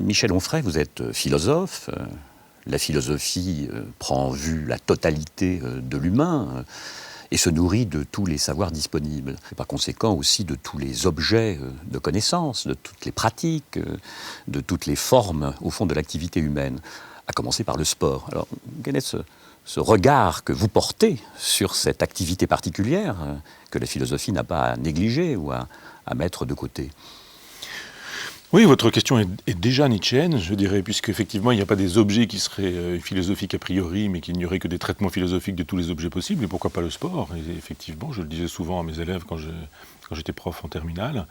Michel Onfray, vous êtes philosophe. La philosophie prend en vue la totalité de l'humain et se nourrit de tous les savoirs disponibles. Et par conséquent aussi de tous les objets de connaissance, de toutes les pratiques, de toutes les formes, au fond, de l'activité humaine, à commencer par le sport. Alors, quel est ce regard que vous portez sur cette activité particulière que la philosophie n'a pas à négliger ou à mettre de côté ? Oui, votre question est déjà nietzschéenne, je dirais, puisqu'effectivement, il n'y a pas des objets qui seraient philosophiques a priori, mais qu'il n'y aurait que des traitements philosophiques de tous les objets possibles, et pourquoi pas le sport ? Et effectivement, je le disais souvent à mes élèves quand j'étais prof en terminale,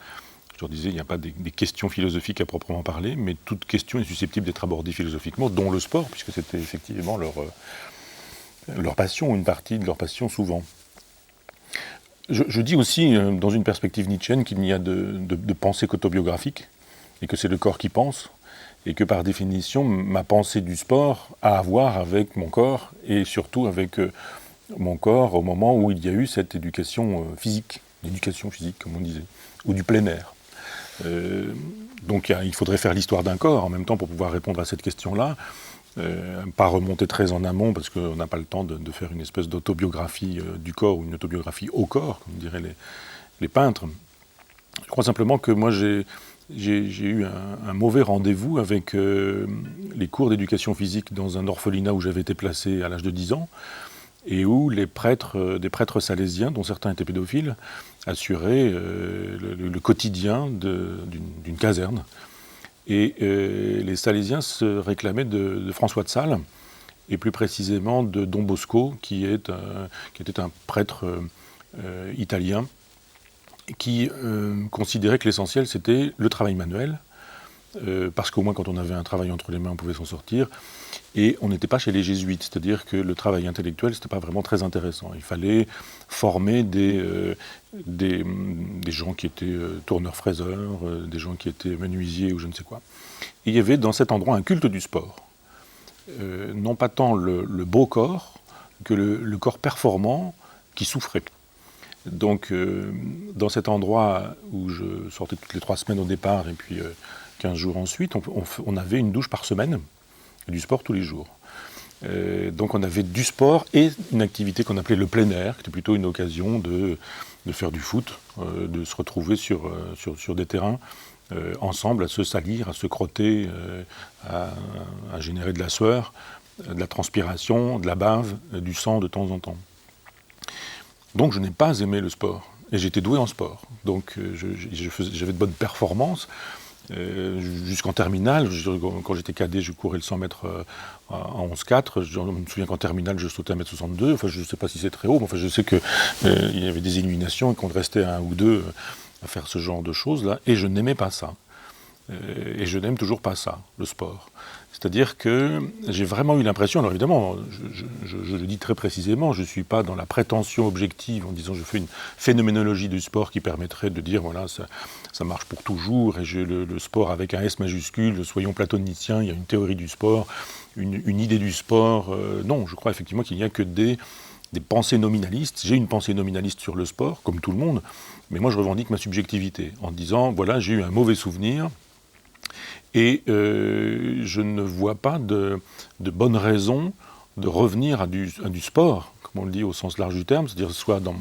je leur disais, il n'y a pas des questions philosophiques à proprement parler, mais toute question est susceptible d'être abordée philosophiquement, dont le sport, puisque c'était effectivement leur passion, une partie de leur passion souvent. Je dis aussi, dans une perspective nietzschéenne, qu'il n'y a de pensée qu'autobiographique, et que c'est le corps qui pense, et que par définition, ma pensée du sport a à voir avec mon corps, et surtout avec mon corps au moment où il y a eu cette éducation physique, comme on disait, ou du plein air. Donc il faudrait faire l'histoire d'un corps en même temps pour pouvoir répondre à cette question-là, pas remonter très en amont, parce qu'on n'a pas le temps de faire une espèce d'autobiographie du corps, ou une autobiographie au corps, comme diraient les peintres. Je crois simplement que moi j'ai eu un mauvais rendez-vous avec les cours d'éducation physique dans un orphelinat où j'avais été placé à l'âge de 10 ans, et où des prêtres salésiens, dont certains étaient pédophiles, assuraient le quotidien d'une caserne. Et les salésiens se réclamaient de François de Sales, et plus précisément de Don Bosco, qui était un prêtre italien, qui considérait que l'essentiel c'était le travail manuel, parce qu'au moins quand on avait un travail entre les mains on pouvait s'en sortir, et on n'était pas chez les jésuites, c'est-à-dire que le travail intellectuel c'était pas vraiment très intéressant. Il fallait former des gens qui étaient tourneurs-fraiseurs, des gens qui étaient menuisiers ou je ne sais quoi. Et il y avait dans cet endroit un culte du sport, non pas tant le beau corps que le corps performant qui souffrait. Donc, dans cet endroit où je sortais toutes les 3 semaines au départ et puis 15 jours ensuite, on avait une douche par semaine et du sport tous les jours. Donc on avait du sport et une activité qu'on appelait le plein air, qui était plutôt une occasion de faire du foot, de se retrouver sur des terrains ensemble, à se salir, à se crotter, à générer de la sueur, de la transpiration, de la bave, du sang de temps en temps. Donc je n'ai pas aimé le sport, et j'étais doué en sport. Donc j'avais de bonnes performances, jusqu'en terminale. Quand j'étais cadet, je courais le 100 mètres en 11,4. Je me souviens qu'en terminale, je sautais 1,62 m. Enfin, je ne sais pas si c'est très haut, mais enfin, je sais qu'il y avait des illuminations et qu'on restait à 1 ou 2 à faire ce genre de choses-là, et je n'aimais pas ça. Et je n'aime toujours pas ça, le sport. C'est-à-dire que j'ai vraiment eu l'impression, alors évidemment, je le dis très précisément, je ne suis pas dans la prétention objective en disant je fais une phénoménologie du sport qui permettrait de dire voilà, ça marche pour toujours, et j'ai le sport avec un S majuscule, soyons platoniciens, il y a une théorie du sport, une idée du sport. Non, je crois effectivement qu'il n'y a que des pensées nominalistes. J'ai une pensée nominaliste sur le sport, comme tout le monde, mais moi je revendique ma subjectivité en disant voilà, j'ai eu un mauvais souvenir. Et je ne vois pas de bonne raison de revenir à du sport, comme on le dit au sens large du terme, c'est-à-dire soit dans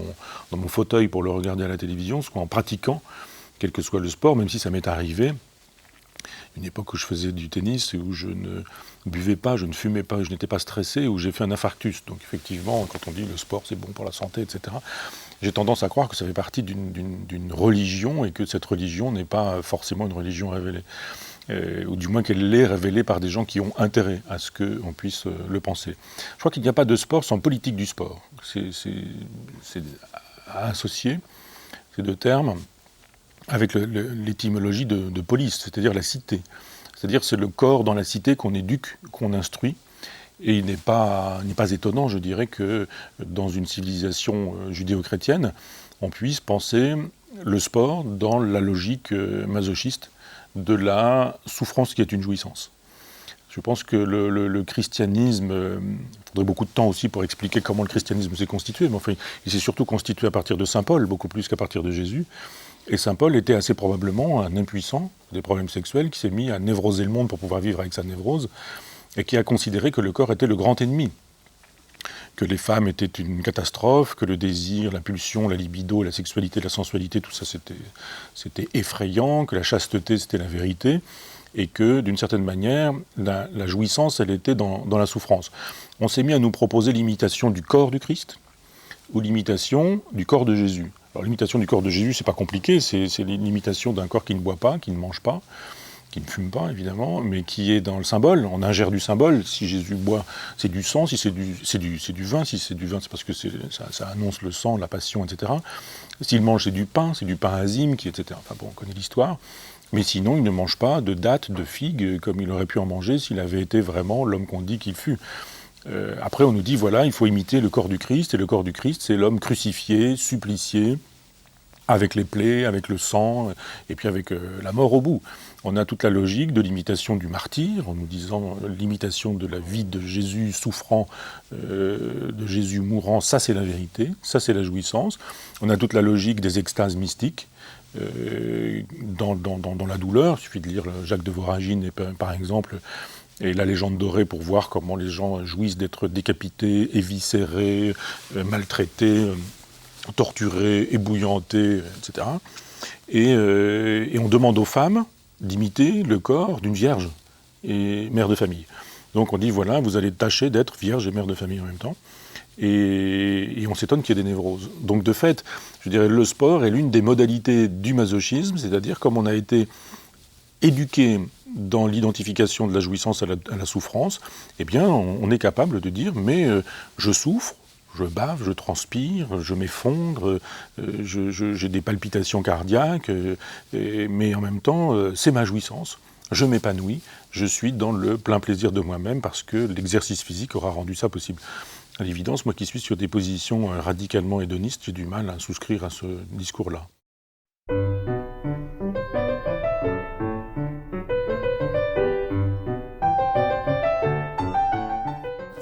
mon fauteuil pour le regarder à la télévision, soit en pratiquant, quel que soit le sport, même si ça m'est arrivé. Une époque où je faisais du tennis, où je ne buvais pas, je ne fumais pas, je n'étais pas stressé, où j'ai fait un infarctus. Donc effectivement, quand on dit le sport c'est bon pour la santé, etc., j'ai tendance à croire que ça fait partie d'une religion, et que cette religion n'est pas forcément une religion révélée. Ou du moins qu'elle l'est révélée par des gens qui ont intérêt à ce qu'on puisse le penser. Je crois qu'il n'y a pas de sport sans politique du sport. C'est à associer ces deux termes avec l'étymologie de polis, c'est-à-dire la cité. C'est-à-dire c'est le corps dans la cité qu'on éduque, qu'on instruit. Et il n'est pas étonnant, je dirais, que dans une civilisation judéo-chrétienne, on puisse penser le sport dans la logique masochiste de la souffrance qui est une jouissance. Je pense que le christianisme, il faudrait beaucoup de temps aussi pour expliquer comment le christianisme s'est constitué, mais enfin, il s'est surtout constitué à partir de saint Paul, beaucoup plus qu'à partir de Jésus, Et saint Paul était assez probablement un impuissant des problèmes sexuels qui s'est mis à névroser le monde pour pouvoir vivre avec sa névrose et qui a considéré que le corps était le grand ennemi, que les femmes étaient une catastrophe, que le désir, la pulsion, la libido, la sexualité, la sensualité, tout ça c'était effrayant, que la chasteté c'était la vérité, et que d'une certaine manière, la jouissance elle était dans la souffrance. On s'est mis à nous proposer l'imitation du corps du Christ ou l'imitation du corps de Jésus. Alors l'imitation du corps de Jésus, c'est pas compliqué, c'est l'imitation d'un corps qui ne boit pas, qui ne mange pas, qui ne fume pas évidemment, mais qui est dans le symbole. On ingère du symbole. Si Jésus boit, c'est du sang. Si c'est du vin. Si c'est du vin, c'est parce que ça annonce le sang, la passion, etc. S'il mange, c'est du pain azime, etc. Enfin bon, on connaît l'histoire. Mais sinon, il ne mange pas de dattes, de figues, comme il aurait pu en manger s'il avait été vraiment l'homme qu'on dit qu'il fut. Après, on nous dit, voilà, il faut imiter le corps du Christ, et le corps du Christ, c'est l'homme crucifié, supplicié, avec les plaies, avec le sang, et puis avec la mort au bout. On a toute la logique de l'imitation du martyr, en nous disant l'imitation de la vie de Jésus souffrant, de Jésus mourant, ça c'est la vérité, ça c'est la jouissance. On a toute la logique des extases mystiques, dans la douleur. Il suffit de lire Jacques de Voragine, par exemple, et la légende dorée pour voir comment les gens jouissent d'être décapités, éviscérés, maltraités, torturés, ébouillantés, etc. Et on demande aux femmes d'imiter le corps d'une vierge et mère de famille. Donc on dit, voilà, vous allez tâcher d'être vierge et mère de famille en même temps. Et on s'étonne qu'il y ait des névroses. Donc de fait, je dirais, le sport est l'une des modalités du masochisme, c'est-à-dire comme on a été éduqué dans l'identification de la jouissance à la souffrance, eh bien on est capable de dire, mais je souffre, je bave, je transpire, je m'effondre, j'ai des palpitations cardiaques, mais en même temps, c'est ma jouissance. Je m'épanouis, je suis dans le plein plaisir de moi-même parce que l'exercice physique aura rendu ça possible. À l'évidence, moi qui suis sur des positions radicalement hédonistes, j'ai du mal à souscrire à ce discours-là.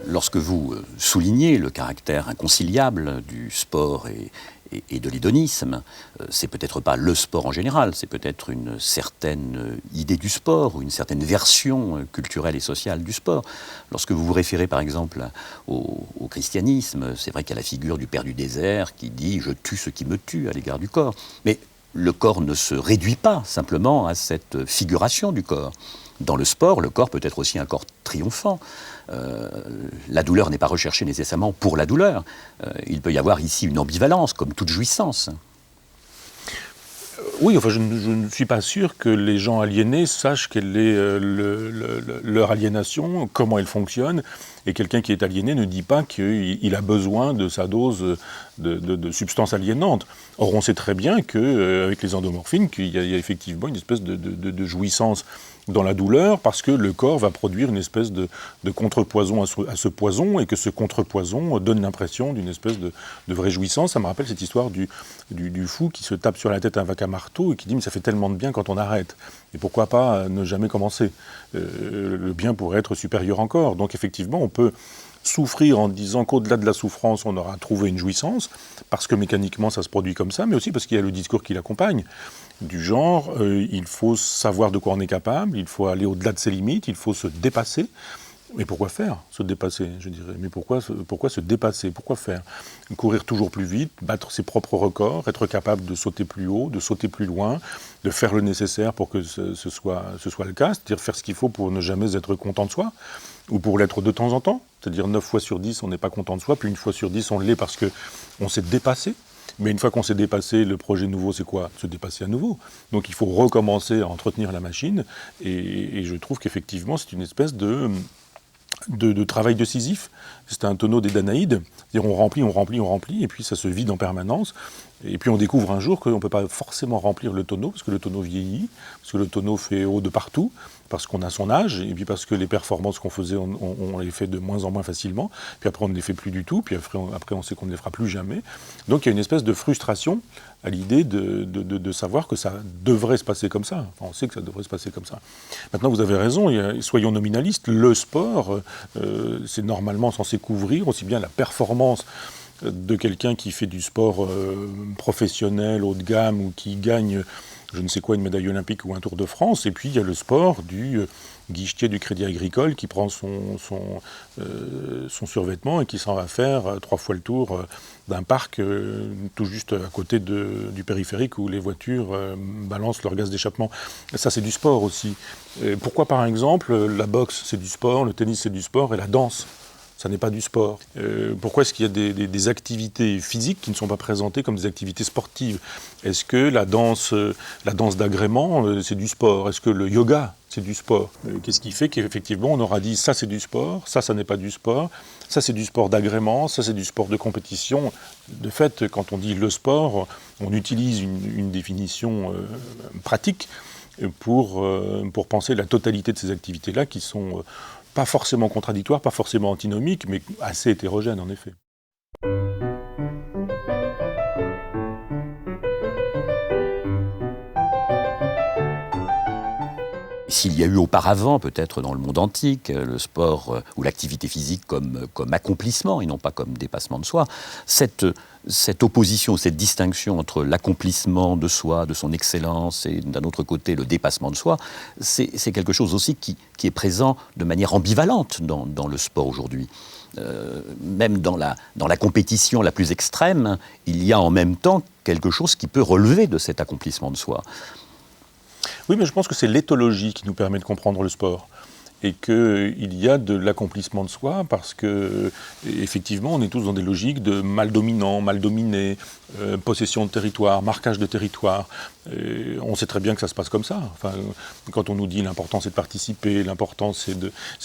Lorsque vous soulignez le caractère inconciliable du sport et de l'hédonisme, c'est peut-être pas le sport en général, c'est peut-être une certaine idée du sport ou une certaine version culturelle et sociale du sport. Lorsque vous vous référez par exemple au christianisme, c'est vrai qu'il y a la figure du père du désert qui dit « je tue ce qui me tue » à l'égard du corps. Mais le corps ne se réduit pas simplement à cette figuration du corps. Dans le sport, le corps peut être aussi un corps triomphant. La douleur n'est pas recherchée nécessairement pour la douleur. Il peut y avoir ici une ambivalence, comme toute jouissance. Oui, enfin, je ne suis pas sûr que les gens aliénés sachent quelle est leur aliénation, comment elle fonctionne. Et quelqu'un qui est aliéné ne dit pas qu'il a besoin de sa dose de substances aliénantes. Or, on sait très bien qu'avec les endomorphines, qu'il y a effectivement une espèce de jouissance dans la douleur, parce que le corps va produire une espèce de contrepoison à ce poison, et que ce contrepoison donne l'impression d'une espèce de vraie jouissance. Ça me rappelle cette histoire du fou qui se tape sur la tête un vac à marteau et qui dit « mais ça fait tellement de bien quand on arrête ». Et pourquoi pas ne jamais commencer, le bien pourrait être supérieur encore. Donc effectivement, on peut souffrir en disant qu'au-delà de la souffrance, on aura trouvé une jouissance, parce que mécaniquement ça se produit comme ça, mais aussi parce qu'il y a le discours qui l'accompagne, du genre, il faut savoir de quoi on est capable, il faut aller au-delà de ses limites, il faut se dépasser. Mais pourquoi faire, se dépasser, je dirais? Mais pourquoi se dépasser? Pourquoi faire? Courir toujours plus vite, battre ses propres records, être capable de sauter plus haut, de sauter plus loin, de faire le nécessaire pour que ce soit le cas, c'est-à-dire faire ce qu'il faut pour ne jamais être content de soi, ou pour l'être de temps en temps, c'est-à-dire 9 fois sur 10 on n'est pas content de soi, puis 1 fois sur 10 on l'est parce qu'on s'est dépassé. Mais une fois qu'on s'est dépassé, le projet nouveau, c'est quoi? Se dépasser à nouveau. Donc il faut recommencer à entretenir la machine, et je trouve qu'effectivement c'est une espèce de travail de Sisyphe. C'est un tonneau des Danaïdes. C'est-à-dire on remplit, et puis ça se vide en permanence. Et puis on découvre un jour qu'on ne peut pas forcément remplir le tonneau, parce que le tonneau vieillit, parce que le tonneau fait eau de partout, parce qu'on a son âge, et puis parce que les performances qu'on faisait, on les fait de moins en moins facilement, puis après on ne les fait plus du tout, puis après on sait qu'on ne les fera plus jamais. Donc il y a une espèce de frustration à l'idée de savoir que ça devrait se passer comme ça. Enfin, on sait que ça devrait se passer comme ça. Maintenant, vous avez raison, soyons nominalistes, le sport, c'est normalement censé couvrir aussi bien la performance de quelqu'un qui fait du sport professionnel, haut de gamme, ou qui gagne je ne sais quoi, une médaille olympique ou un Tour de France. Et puis il y a le sport du guichetier du Crédit Agricole qui prend son survêtement et qui s'en va faire 3 fois le tour d'un parc tout juste à côté du périphérique où les voitures balancent leur gaz d'échappement. Ça, c'est du sport aussi. Pourquoi, par exemple, la boxe, c'est du sport, le tennis, c'est du sport, et la danse, ça n'est pas du sport. Pourquoi est-ce qu'il y a des activités physiques qui ne sont pas présentées comme des activités sportives? Est-ce que la danse d'agrément, c'est du sport? Est-ce que le yoga, c'est du sport? Qu'est-ce qui fait qu'effectivement, on aura dit ça c'est du sport, ça n'est pas du sport, ça c'est du sport d'agrément, ça c'est du sport de compétition. De fait, quand on dit le sport, on utilise une définition pratique pour penser la totalité de ces activités-là qui sont pas forcément contradictoires, pas forcément antinomiques, mais assez hétérogènes en effet. S'il y a eu auparavant, peut-être dans le monde antique, le sport ou l'activité physique comme accomplissement et non pas comme dépassement de soi, cette opposition, cette distinction entre l'accomplissement de soi, de son excellence, et d'un autre côté le dépassement de soi, c'est quelque chose aussi qui est présent de manière ambivalente dans le sport aujourd'hui. Même dans la compétition la plus extrême, il y a en même temps quelque chose qui peut relever de cet accomplissement de soi. Oui, mais je pense que c'est l'éthologie qui nous permet de comprendre le sport. Et qu'il y a de l'accomplissement de soi parce que, effectivement, on est tous dans des logiques de mal dominant, mal dominé, possession de territoire, marquage de territoire. On sait très bien que ça se passe comme ça. Enfin, quand on nous dit l'important c'est de participer, l'important c'est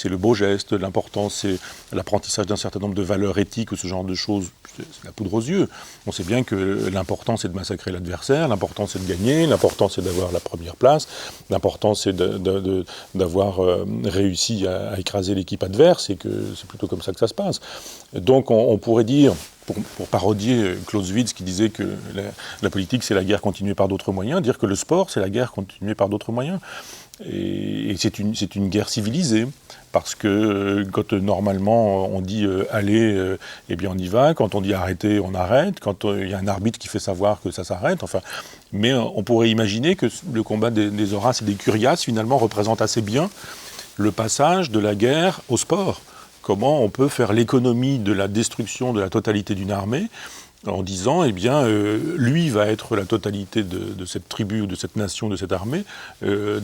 le beau geste, l'important c'est l'apprentissage d'un certain nombre de valeurs éthiques ou ce genre de choses, c'est la poudre aux yeux. On sait bien que l'important c'est de massacrer l'adversaire, l'important c'est de gagner, l'important c'est d'avoir la première place, l'important c'est d'avoir réussi à écraser l'équipe adverse et que c'est plutôt comme ça que ça se passe. Donc on pourrait dire, pour parodier Clausewitz qui disait que la politique c'est la guerre continuée par d'autres moyens, dire que le sport c'est la guerre continuée par d'autres moyens. Et c'est une guerre civilisée, parce que quand normalement on dit allez, eh bien on y va, quand on dit arrêter, on arrête, quand il y a un arbitre qui fait savoir que ça s'arrête, enfin. Mais on pourrait imaginer que le combat des Horaces et des Curiaces finalement représente assez bien le passage de la guerre au sport. Comment on peut faire l'économie de la destruction de la totalité d'une armée en disant, eh bien, lui va être la totalité de cette tribu ou de cette nation, de cette armée,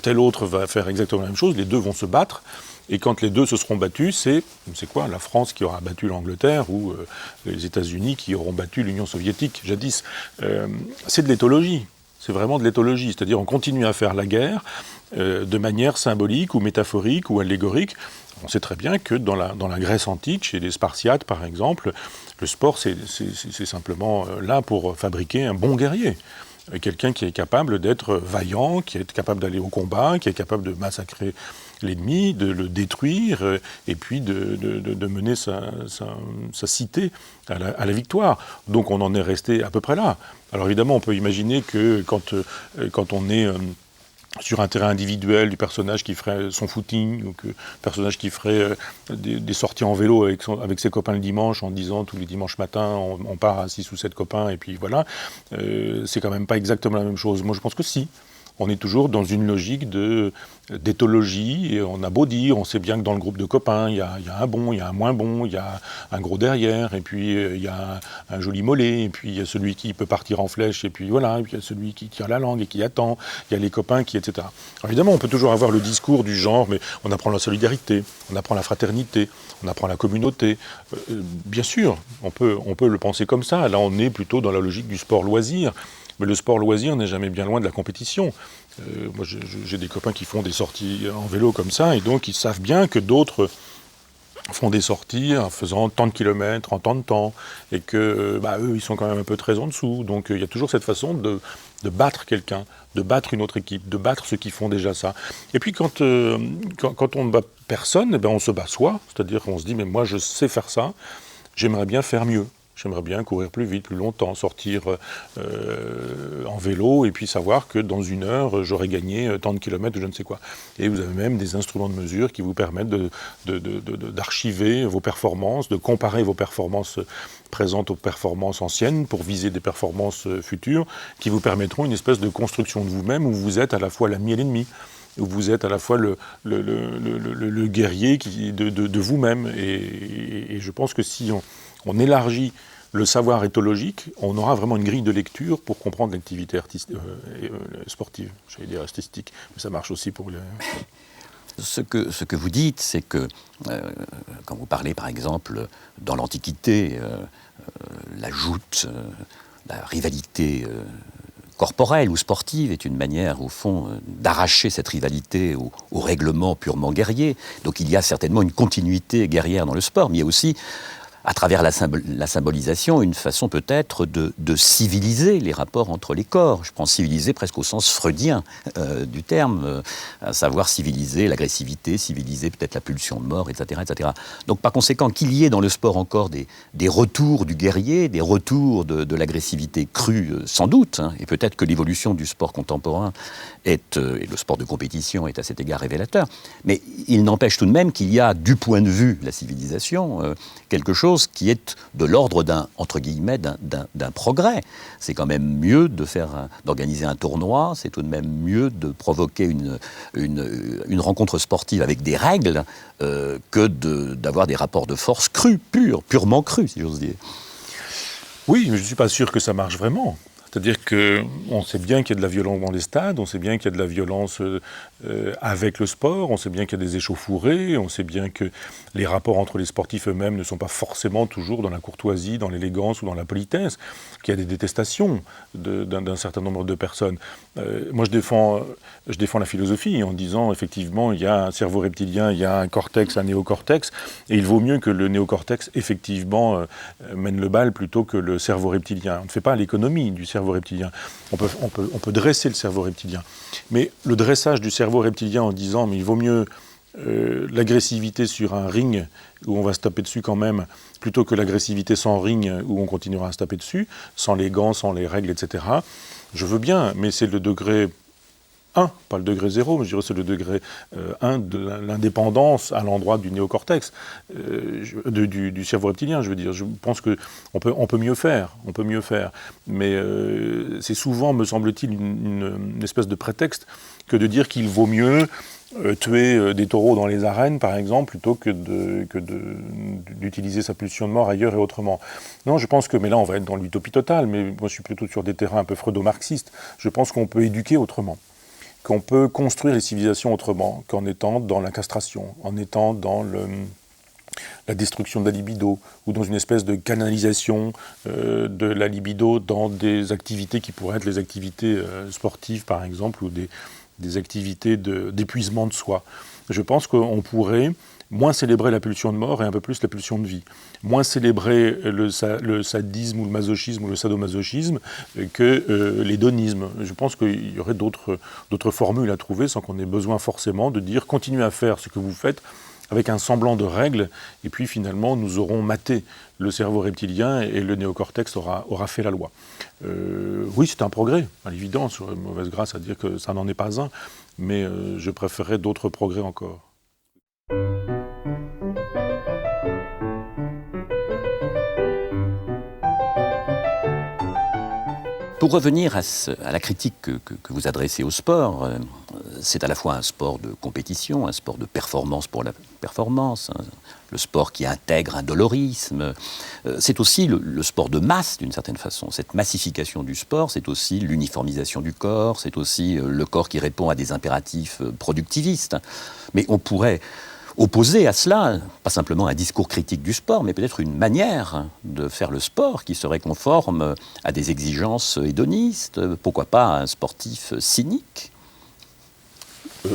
tel autre va faire exactement la même chose, les deux vont se battre, et quand les deux se seront battus, c'est quoi, la France qui aura battu l'Angleterre ou les États-Unis qui auront battu l'Union soviétique, jadis. C'est de l'éthologie. C'est vraiment de l'éthologie, c'est-à-dire on continue à faire la guerre de manière symbolique ou métaphorique ou allégorique. On sait très bien que dans la Grèce antique, chez les Spartiates par exemple, le sport c'est simplement là pour fabriquer un bon guerrier. Quelqu'un qui est capable d'être vaillant, qui est capable d'aller au combat, qui est capable de massacrer l'ennemi, de le détruire, et puis de mener sa cité à la victoire. Donc on en est resté à peu près là. Alors évidemment, on peut imaginer que quand on est sur un terrain individuel, du personnage qui ferait son footing, ou que personnage qui ferait des sorties en vélo avec ses copains le dimanche, en disant tous les dimanches matins, on part à 6 ou 7 copains, et puis voilà, c'est quand même pas exactement la même chose. Moi je pense que si. On est toujours dans une logique d'éthologie, et on a beau dire, on sait bien que dans le groupe de copains, il y a un bon, il y a un moins bon, il y a un gros derrière, et puis il y a un joli mollet, et puis il y a celui qui peut partir en flèche, et puis voilà, et puis il y a celui qui tire la langue et qui attend, il y a les copains qui, etc. Alors évidemment, on peut toujours avoir le discours du genre, mais on apprend la solidarité, on apprend la fraternité, on apprend la communauté. Bien sûr, on peut le penser comme ça. Là, on est plutôt dans la logique du sport-loisir. Mais le sport-loisir n'est jamais bien loin de la compétition. Moi, j'ai des copains qui font des sorties en vélo comme ça, et donc ils savent bien que d'autres font des sorties en faisant tant de kilomètres, en tant de temps, et que eux, ils sont quand même un peu très en dessous. Donc il y a toujours cette façon de battre quelqu'un, de battre une autre équipe, de battre ceux qui font déjà ça. Et puis quand on ne bat personne, on se bat soi, c'est-à-dire qu'on se dit, mais moi je sais faire ça, j'aimerais bien faire mieux. J'aimerais bien courir plus vite, plus longtemps, sortir en vélo et puis savoir que dans 1 heure, j'aurai gagné tant de kilomètres ou je ne sais quoi. Et vous avez même des instruments de mesure qui vous permettent d'archiver vos performances, de comparer vos performances présentes aux performances anciennes pour viser des performances futures qui vous permettront une espèce de construction de vous-même où vous êtes à la fois l'ami et l'ennemi, où vous êtes à la fois le guerrier de vous-même. Et je pense que si on élargit le savoir éthologique, on aura vraiment une grille de lecture pour comprendre l'activité sportive, j'allais dire artistique, mais ça marche aussi pour les... Ce que vous dites, c'est que quand vous parlez par exemple dans l'Antiquité, la joute, la rivalité corporelle ou sportive est une manière, au fond, d'arracher cette rivalité au règlement purement guerrier. Donc il y a certainement une continuité guerrière dans le sport, mais il y a aussi, à travers la symbolisation, une façon peut-être de civiliser les rapports entre les corps. Je prends civiliser presque au sens freudien du terme, à savoir civiliser l'agressivité, civiliser peut-être la pulsion de mort, etc., etc. Donc par conséquent, qu'il y ait dans le sport encore des retours du guerrier, des retours de l'agressivité crue, sans doute, hein, et peut-être que l'évolution du sport contemporain et le sport de compétition est à cet égard révélateur, mais il n'empêche tout de même qu'il y a, du point de vue de la civilisation, quelque chose qui est de l'ordre entre guillemets, d'un progrès. C'est quand même mieux d'organiser un tournoi, c'est tout de même mieux de provoquer une rencontre sportive avec des règles que d'avoir des rapports de force crus, purement crus, si j'ose dire. Oui, mais je ne suis pas sûr que ça marche vraiment. C'est-à-dire qu'on sait bien qu'il y a de la violence dans les stades, on sait bien qu'il y a de la violence avec le sport, on sait bien qu'il y a des échauffourées, on sait bien que les rapports entre les sportifs eux-mêmes ne sont pas forcément toujours dans la courtoisie, dans l'élégance ou dans la politesse, qu'il y a des détestations d'un certain nombre de personnes. Moi, je défends la philosophie en disant, effectivement, il y a un cerveau reptilien, il y a un cortex, un néocortex, et il vaut mieux que le néocortex, effectivement, mène le bal plutôt que le cerveau reptilien. On ne fait pas l'économie du cerveau reptilien. On peut dresser le cerveau reptilien. Mais le dressage du cerveau reptilien en disant mais il vaut mieux l'agressivité sur un ring où on va se taper dessus quand même, plutôt que l'agressivité sans ring où on continuera à se taper dessus, sans les gants, sans les règles, etc. Je veux bien, mais c'est le degré 1, pas le degré 0, mais je dirais c'est le degré 1 de l'indépendance à l'endroit du néocortex, du cerveau reptilien, je veux dire. Je pense qu'on peut mieux faire, mais c'est souvent, me semble-t-il, une espèce de prétexte que de dire qu'il vaut mieux tuer des taureaux dans les arènes, par exemple, plutôt que d'utiliser sa pulsion de mort ailleurs et autrement. Non, je pense que, mais là on va être dans l'utopie totale, mais moi je suis plutôt sur des terrains un peu freudo-marxistes, je pense qu'on peut éduquer autrement, qu'on peut construire les civilisations autrement qu'en étant dans la castration, en étant dans la destruction de la libido, ou dans une espèce de canalisation de la libido dans des activités qui pourraient être les activités sportives, par exemple, ou des activités d'épuisement de soi. Je pense qu'on pourrait moins célébrer la pulsion de mort et un peu plus la pulsion de vie. Moins célébrer le sadisme ou le masochisme ou le sadomasochisme que l'hédonisme. Je pense qu'il y aurait d'autres formules à trouver sans qu'on ait besoin forcément de dire « continuez à faire ce que vous faites » avec un semblant de règles, et puis finalement nous aurons maté le cerveau reptilien et le néocortex aura fait la loi. Oui, c'est un progrès, à l'évidence, j'aurais mauvaise grâce à dire que ça n'en est pas un, mais je préférerais d'autres progrès encore. Pour revenir à la critique que vous adressez au sport, c'est à la fois un sport de compétition, un sport de performance pour la performance, hein, le sport qui intègre un dolorisme. C'est aussi le sport de masse, d'une certaine façon. Cette massification du sport, c'est aussi l'uniformisation du corps, c'est aussi le corps qui répond à des impératifs productivistes. Mais on pourrait opposer à cela, pas simplement un discours critique du sport, mais peut-être une manière de faire le sport qui serait conforme à des exigences hédonistes. Pourquoi pas un sportif cynique ?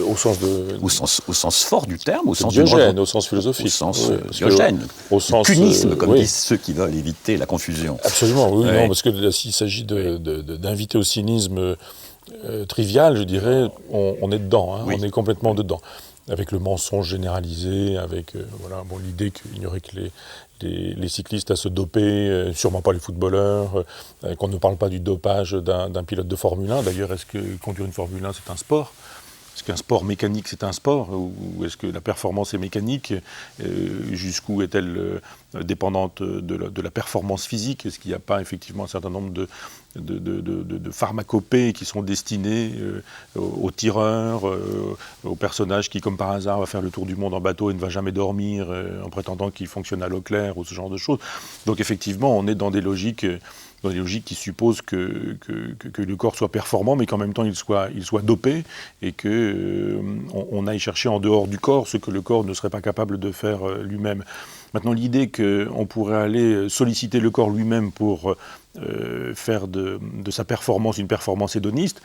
Au sens fort du terme, au sens Diogène, au sens philosophique. Au sens Diogène, au sens cunisme, comme disent ceux qui veulent éviter la confusion. Absolument, oui, non, parce que s'il s'agit d'inviter au cynisme trivial, je dirais, on est dedans, hein, oui. On est complètement dedans. avec le mensonge généralisé, avec l'idée qu'il n'y aurait que les cyclistes à se doper, sûrement pas les footballeurs, qu'on ne parle pas du dopage d'un pilote de Formule 1. D'ailleurs, est-ce que conduire une Formule 1, c'est un sport ? Est-ce qu'un sport mécanique, c'est un sport ? Ou est-ce que la performance est mécanique ? Jusqu'où est-elle dépendante de la performance physique ? Est-ce qu'il n'y a pas effectivement un certain nombre de pharmacopées qui sont destinées aux tireurs, aux personnages qui, comme par hasard, va faire le tour du monde en bateau et ne va jamais dormir en prétendant qu'il fonctionne à l'eau claire ou ce genre de choses. Donc effectivement, on est dans des logiques qui supposent que le corps soit performant, mais qu'en même temps il soit dopé, et qu'on aille chercher en dehors du corps ce que le corps ne serait pas capable de faire lui-même. Maintenant, l'idée qu'on pourrait aller solliciter le corps lui-même pour faire de sa performance une performance hédoniste,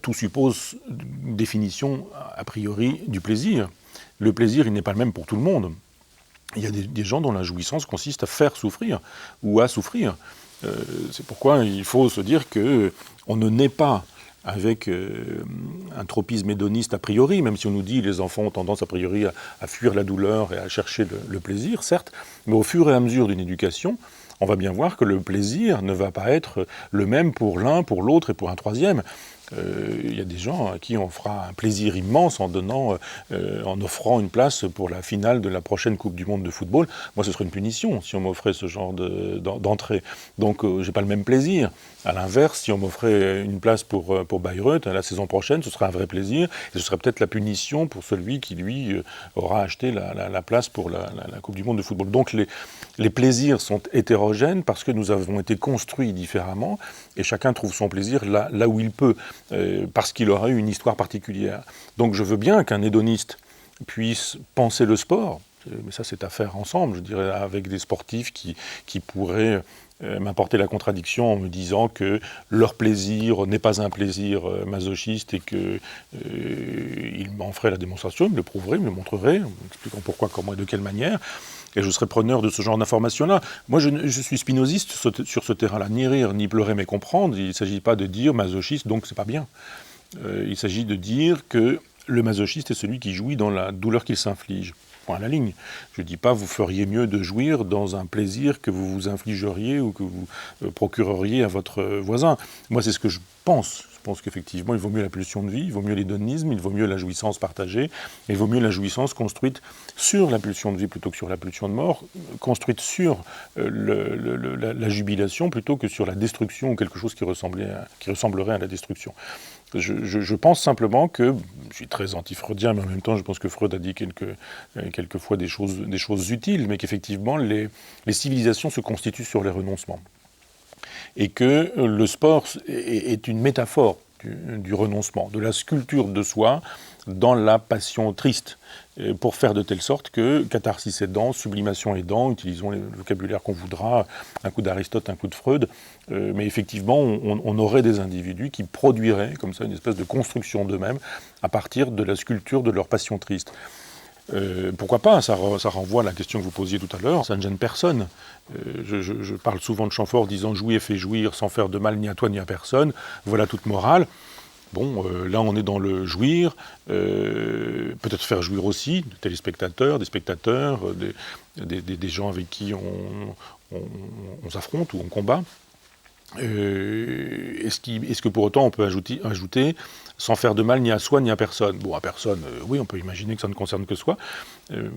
tout suppose une définition a priori du plaisir. Le plaisir, il n'est pas le même pour tout le monde. Il y a des gens dont la jouissance consiste à faire souffrir ou à souffrir. C'est pourquoi il faut se dire qu'on ne naît pas avec un tropisme hédoniste a priori, même si on nous dit que les enfants ont tendance a priori à fuir la douleur et à chercher le plaisir, certes, mais au fur et à mesure d'une éducation, on va bien voir que le plaisir ne va pas être le même pour l'un, pour l'autre et pour un troisième. Il y a des gens à qui on fera un plaisir immense en offrant une place pour la finale de la prochaine Coupe du Monde de football. Moi, ce serait une punition si on m'offrait ce genre d'entrée. Donc, j'ai pas le même plaisir. À l'inverse, si on m'offrait une place pour Bayreuth la saison prochaine, ce serait un vrai plaisir. Et ce serait peut-être la punition pour celui qui, lui, aura acheté la place pour la Coupe du Monde de football. Donc, les plaisirs sont hétérogènes parce que nous avons été construits différemment et chacun trouve son plaisir là où il peut. Parce qu'il aura eu une histoire particulière. Donc je veux bien qu'un hédoniste puisse penser le sport, mais ça c'est à faire ensemble, je dirais, avec des sportifs qui pourraient m'apporter la contradiction en me disant que leur plaisir n'est pas un plaisir masochiste et qu'ils m'en feraient la démonstration, ils me le prouveraient, ils me le montreraient, en expliquant pourquoi, comment et de quelle manière. Et je serais preneur de ce genre d'informations-là. Moi, je suis spinoziste sur ce terrain-là. Ni rire, ni pleurer, mais comprendre. Il ne s'agit pas de dire masochiste, donc c'est pas bien. Il s'agit de dire que le masochiste est celui qui jouit dans la douleur qu'il s'inflige. Point à la ligne. Je ne dis pas vous feriez mieux de jouir dans un plaisir que vous vous infligeriez ou que vous procureriez à votre voisin. Moi, c'est ce que je pense. Je pense qu'effectivement, il vaut mieux la pulsion de vie, il vaut mieux l'hédonisme, il vaut mieux la jouissance partagée, il vaut mieux la jouissance construite sur la pulsion de vie plutôt que sur la pulsion de mort, construite sur la jubilation plutôt que sur la destruction ou quelque chose qui ressemblerait à la destruction. Je pense simplement que, je suis très anti-freudien, mais en même temps je pense que Freud a dit quelquefois des choses utiles, mais qu'effectivement les civilisations se constituent sur les renoncements. Et que le sport est une métaphore du renoncement, de la sculpture de soi dans la passion triste, pour faire de telle sorte que, catharsis aidant, sublimation aidant, utilisons le vocabulaire qu'on voudra, un coup d'Aristote, un coup de Freud, mais effectivement, on aurait des individus qui produiraient comme ça une espèce de construction d'eux-mêmes à partir de la sculpture de leur passion triste. Pourquoi pas, ça renvoie à la question que vous posiez tout à l'heure, ça ne gêne personne. Je parle souvent de Chamfort disant « jouir fait jouir sans faire de mal ni à toi ni à personne », voilà toute morale. Bon, là on est dans le jouir, peut-être faire jouir aussi des téléspectateurs, des spectateurs, des gens avec qui on s'affronte ou on combat. Est-ce que pour autant on peut ajouter sans faire de mal ni à soi ni à personne ? Bon, à personne, oui, on peut imaginer que ça ne concerne que soi,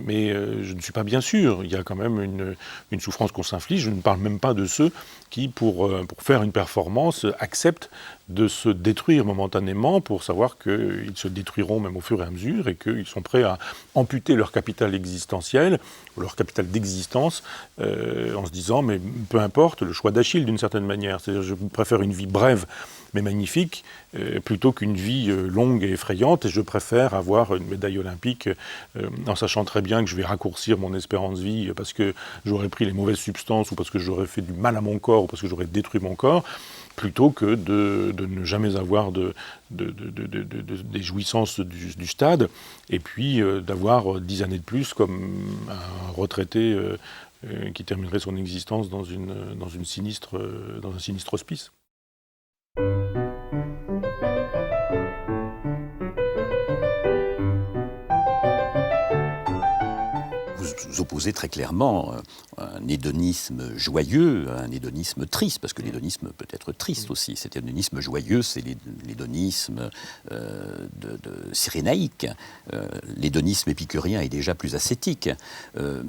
mais je ne suis pas bien sûr. Il y a quand même une souffrance qu'on s'inflige. Je ne parle même pas de ceux qui, pour faire une performance, acceptent de se détruire momentanément pour savoir qu'ils se détruiront même au fur et à mesure et qu'ils sont prêts à amputer leur capital existentiel, ou leur capital d'existence, en se disant, mais peu importe, le choix d'Achille d'une certaine manière. C'est-à-dire, je préfère une vie brève mais magnifique, plutôt qu'une vie longue et effrayante, et je préfère avoir une médaille olympique en sachant très bien que je vais raccourcir mon espérance de vie parce que j'aurais pris les mauvaises substances ou parce que j'aurais fait du mal à mon corps ou parce que j'aurais détruit mon corps, plutôt que de ne jamais avoir des jouissances du stade, et puis d'avoir 10 années de plus comme un retraité qui terminerait son existence dans un sinistre hospice. vous opposez très clairement un hédonisme joyeux à un hédonisme triste, parce que l'hédonisme peut être triste aussi. Cet hédonisme joyeux, c'est l'hédonisme cyrénaïque. L'hédonisme épicurien est déjà plus ascétique.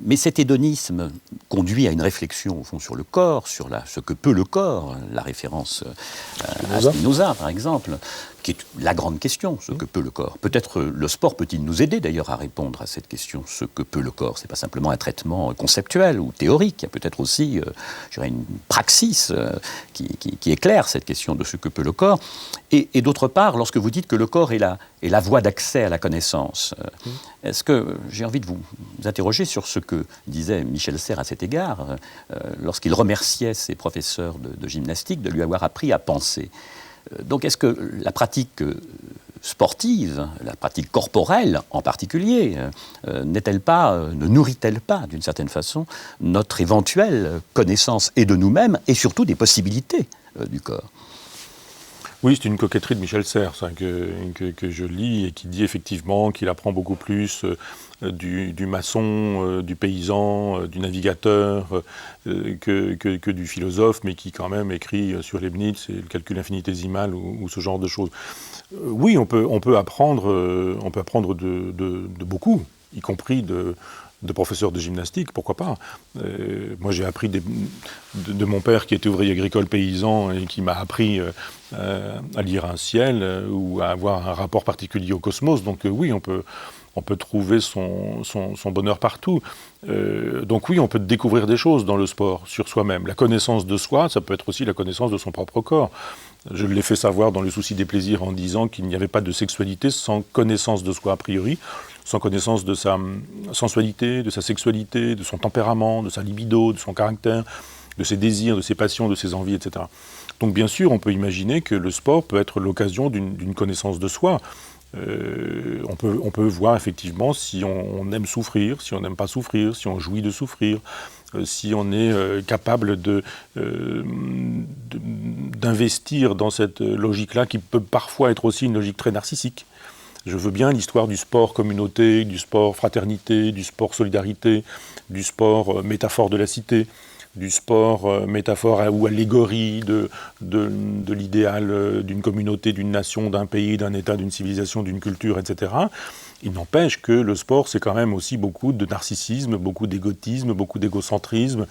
Mais cet hédonisme conduit à une réflexion, au fond, sur le corps, sur ce que peut le corps, la référence à Spinoza, par exemple, qui est la grande question, ce que peut le corps. Peut-être le sport peut-il nous aider d'ailleurs à répondre à cette question, ce que peut le corps. Ce n'est pas simplement un traitement conceptuel ou théorique, il y a peut-être aussi je dirais une praxis qui éclaire cette question de ce que peut le corps. Et d'autre part, lorsque vous dites que le corps est la voie d'accès à la connaissance, est-ce que j'ai envie de vous interroger sur ce que disait Michel Serres à cet égard, lorsqu'il remerciait ses professeurs de gymnastique de lui avoir appris à penser. Donc est-ce que la pratique sportive, la pratique corporelle en particulier, ne nourrit-elle pas, d'une certaine façon, notre éventuelle connaissance et de nous-mêmes et surtout des possibilités du corps ? Oui, c'est une coquetterie de Michel Serres que je lis et qui dit effectivement qu'il apprend beaucoup plus du maçon, du paysan, du navigateur que du philosophe, mais qui quand même écrit sur Leibniz et le calcul infinitésimal ou ce genre de choses. Oui, on peut apprendre de beaucoup, y compris de professeurs de gymnastique, pourquoi pas. Moi, j'ai appris de mon père qui était ouvrier agricole paysan et qui m'a appris à lire un ciel ou à avoir un rapport particulier au cosmos. Donc oui, on peut trouver son bonheur partout. Donc oui, on peut découvrir des choses dans le sport, sur soi-même. La connaissance de soi, ça peut être aussi la connaissance de son propre corps. Je l'ai fait savoir dans Le Souci des plaisirs en disant qu'il n'y avait pas de sexualité sans connaissance de soi a priori, sans connaissance de sa sensualité, de sa sexualité, de son tempérament, de sa libido, de son caractère, de ses désirs, de ses passions, de ses envies, etc. Donc bien sûr, on peut imaginer que le sport peut être l'occasion d'une connaissance de soi. On peut voir effectivement si on aime souffrir, si on n'aime pas souffrir, si on jouit de souffrir, si on est capable d'investir dans cette logique-là, qui peut parfois être aussi une logique très narcissique. Je veux bien l'histoire du sport communauté, du sport fraternité, du sport solidarité, du sport métaphore de la cité, du sport métaphore ou allégorie de l'idéal d'une communauté, d'une nation, d'un pays, d'un État, d'une civilisation, d'une culture, etc. Il n'empêche que le sport, c'est quand même aussi beaucoup de narcissisme, beaucoup d'égotisme, beaucoup d'égocentrisme,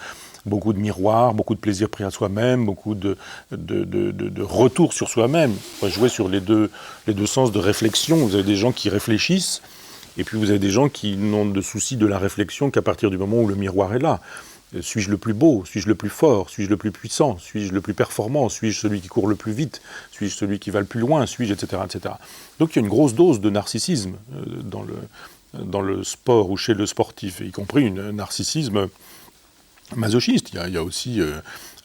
beaucoup de miroirs, beaucoup de plaisir pris à soi-même, beaucoup de retour sur soi-même. On va jouer sur les deux sens de réflexion. Vous avez des gens qui réfléchissent, et puis vous avez des gens qui n'ont de souci de la réflexion qu'à partir du moment où le miroir est là. Suis-je le plus beau? Suis-je le plus fort? Suis-je le plus puissant? Suis-je le plus performant? Suis-je celui qui court le plus vite? Suis-je celui qui va le plus loin? Suis-je, etc., etc. Donc il y a une grosse dose de narcissisme dans le sport ou chez le sportif, y compris un narcissisme masochiste. Il y a aussi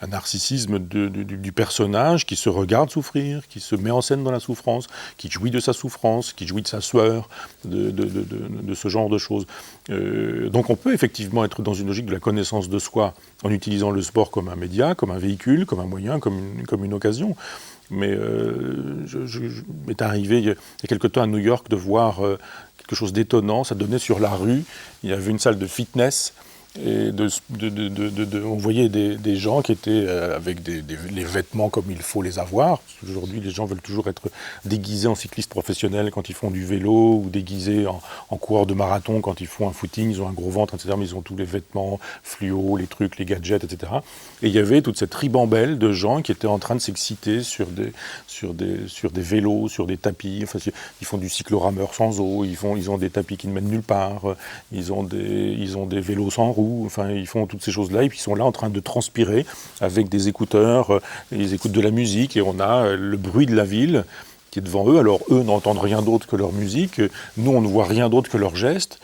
un narcissisme du personnage qui se regarde souffrir, qui se met en scène dans la souffrance, qui jouit de sa souffrance, qui jouit de sa sueur, de ce genre de choses. Donc on peut effectivement être dans une logique de la connaissance de soi en utilisant le sport comme un média, comme un véhicule, comme un moyen, comme une occasion. Mais m'est arrivé il y a quelque temps à New York de voir quelque chose d'étonnant. Ça donnait sur la rue, il y avait une salle de fitness. Et on voyait des gens qui étaient avec les vêtements comme il faut les avoir. Aujourd'hui, les gens veulent toujours être déguisés en cyclistes professionnels quand ils font du vélo, ou déguisés en coureurs de marathon quand ils font un footing. Ils ont un gros ventre, etc. Mais ils ont tous les vêtements fluo, les trucs, les gadgets, etc. Et il y avait toute cette ribambelle de gens qui étaient en train de s'exciter sur des vélos, sur des tapis. Enfin, ils font du cyclorameur sans eau. Ils ont des tapis qui ne mènent nulle part. Ils ont des vélos sans roues. Enfin, ils font toutes ces choses-là et puis ils sont là en train de transpirer avec des écouteurs, ils écoutent de la musique et on a le bruit de la ville qui est devant eux. Alors eux n'entendent rien d'autre que leur musique, nous on ne voit rien d'autre que leurs gestes,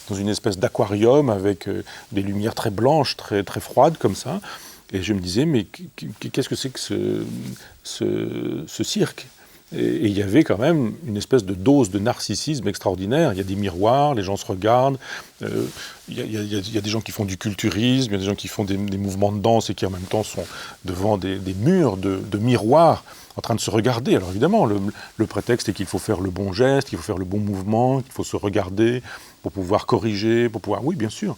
dans une espèce d'aquarium avec des lumières très blanches, très, très froides comme ça. Et je me disais, mais qu'est-ce que c'est que ce cirque ? Et il y avait quand même une espèce de dose de narcissisme extraordinaire. Il y a des miroirs, les gens se regardent, il y a des gens qui font du culturisme, il y a des gens qui font des mouvements de danse et qui en même temps sont devant des murs de miroirs en train de se regarder. Alors évidemment, le prétexte est qu'il faut faire le bon geste, qu'il faut faire le bon mouvement, qu'il faut se regarder pour pouvoir corriger, pour pouvoir... Oui, bien sûr.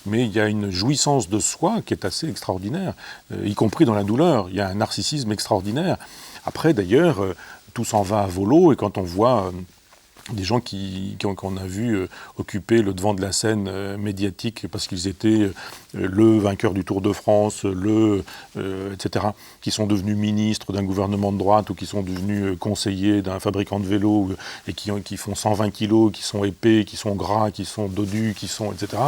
mais il y a une jouissance de soi qui est assez extraordinaire, y compris dans la douleur. Il y a un narcissisme extraordinaire. Après, d'ailleurs, tout s'en va à volo, et quand on voit des gens qu'on a vu occuper le devant de la scène médiatique parce qu'ils étaient le vainqueur du Tour de France, etc., qui sont devenus ministres d'un gouvernement de droite ou qui sont devenus conseillers d'un fabricant de vélos et qui font 120 kilos, qui sont épais, qui sont gras, qui sont dodus, etc.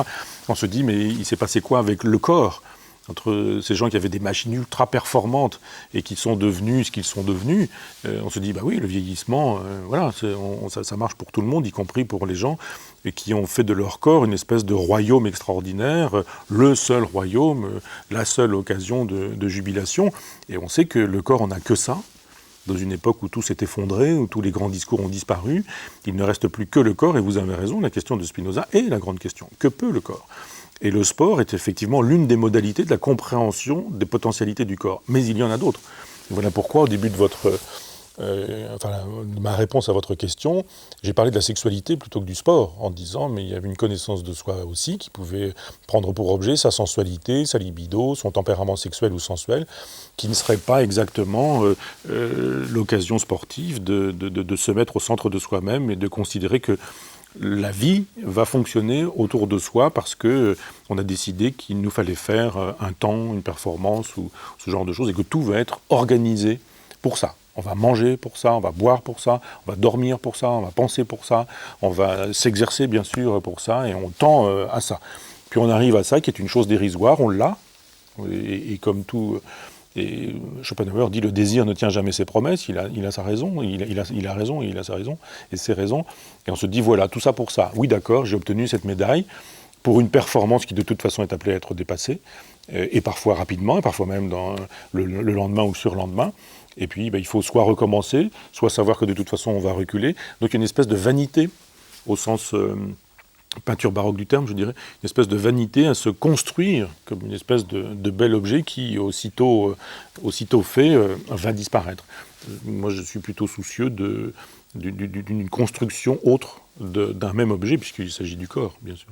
On se dit, mais il s'est passé quoi avec le corps ? Entre ces gens qui avaient des machines ultra performantes et qui sont devenus ce qu'ils sont devenus, on se dit, bah oui, le vieillissement, voilà, ça marche pour tout le monde, y compris pour les gens qui ont fait de leur corps une espèce de royaume extraordinaire, le seul royaume, la seule occasion de jubilation. Et on sait que le corps, on n'a que ça. Dans une époque où tout s'est effondré, où tous les grands discours ont disparu, il ne reste plus que le corps, et vous avez raison, la question de Spinoza est la grande question. Que peut le corps ? Et le sport est effectivement l'une des modalités de la compréhension des potentialités du corps. Mais il y en a d'autres. Voilà pourquoi, au début de ma réponse à votre question, j'ai parlé de la sexualité plutôt que du sport, en disant mais il y avait une connaissance de soi aussi qui pouvait prendre pour objet sa sensualité, sa libido, son tempérament sexuel ou sensuel, qui ne serait pas exactement l'occasion sportive de se mettre au centre de soi-même et de considérer que la vie va fonctionner autour de soi parce que on a décidé qu'il nous fallait faire un temps, une performance ou ce genre de choses et que tout va être organisé pour ça. On va manger pour ça, on va boire pour ça, on va dormir pour ça, on va penser pour ça, on va s'exercer bien sûr pour ça et on tend à ça. Puis on arrive à ça qui est une chose dérisoire, on l'a et comme tout... Et Schopenhauer dit le désir ne tient jamais ses promesses, il a sa raison, il a raison, et il a sa raison, et ses raisons. Et on se dit voilà, tout ça pour ça. Oui d'accord, j'ai obtenu cette médaille pour une performance qui de toute façon est appelée à être dépassée, et parfois rapidement, et parfois même dans le lendemain ou le surlendemain. Et puis il faut soit recommencer, soit savoir que de toute façon on va reculer. Donc il y a une espèce de vanité au sens... peinture baroque du terme, je dirais, une espèce de vanité à se construire comme une espèce de bel objet qui, aussitôt fait, va disparaître. Moi, je suis plutôt soucieux d'une construction autre d'un même objet, puisqu'il s'agit du corps, bien sûr.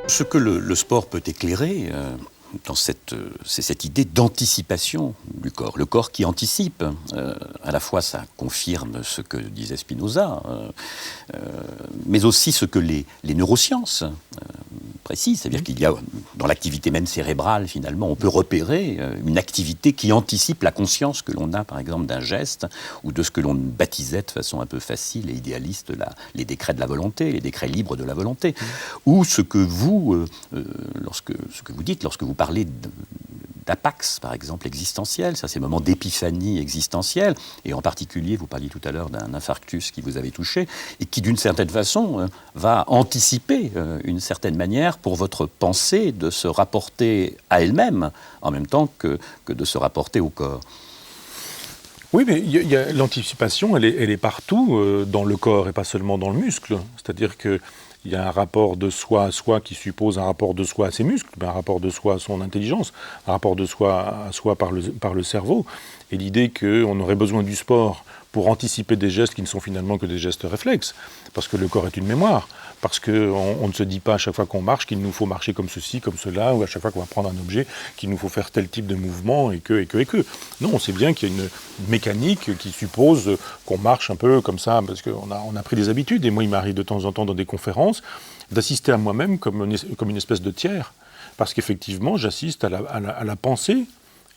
Ce que le sport peut éclairer... c'est cette idée d'anticipation du corps. Le corps qui anticipe, à la fois ça confirme ce que disait Spinoza, mais aussi ce que les neurosciences précisent. C'est-à-dire qu'il y a, dans l'activité même cérébrale, finalement, on peut repérer une activité qui anticipe la conscience que l'on a, par exemple, d'un geste, ou de ce que l'on baptisait de façon un peu facile et idéaliste les décrets de la volonté, les décrets libres de la volonté. Ou ce que vous, lorsque vous parlez d'apax, par exemple, existentiel, ça, ces moments d'épiphanie existentielle, et en particulier, vous parliez tout à l'heure d'un infarctus qui vous avait touché, et qui, d'une certaine façon, va anticiper, une certaine manière, pour votre pensée, de se rapporter à elle-même, en même temps que de se rapporter au corps. Oui, mais l'anticipation, elle est partout dans le corps, et pas seulement dans le muscle. C'est-à-dire que il y a un rapport de soi à soi qui suppose un rapport de soi à ses muscles, un rapport de soi à son intelligence, un rapport de soi à soi par le cerveau. Et l'idée qu'on aurait besoin du sport pour anticiper des gestes qui ne sont finalement que des gestes réflexes, parce que le corps est une mémoire, parce qu'on ne se dit pas à chaque fois qu'on marche qu'il nous faut marcher comme ceci, comme cela, ou à chaque fois qu'on va prendre un objet, qu'il nous faut faire tel type de mouvement, et que. Non, on sait bien qu'il y a une mécanique qui suppose qu'on marche un peu comme ça, parce qu'on a pris des habitudes, et moi il m'arrive de temps en temps dans des conférences d'assister à moi-même comme une espèce de tiers, parce qu'effectivement j'assiste à la pensée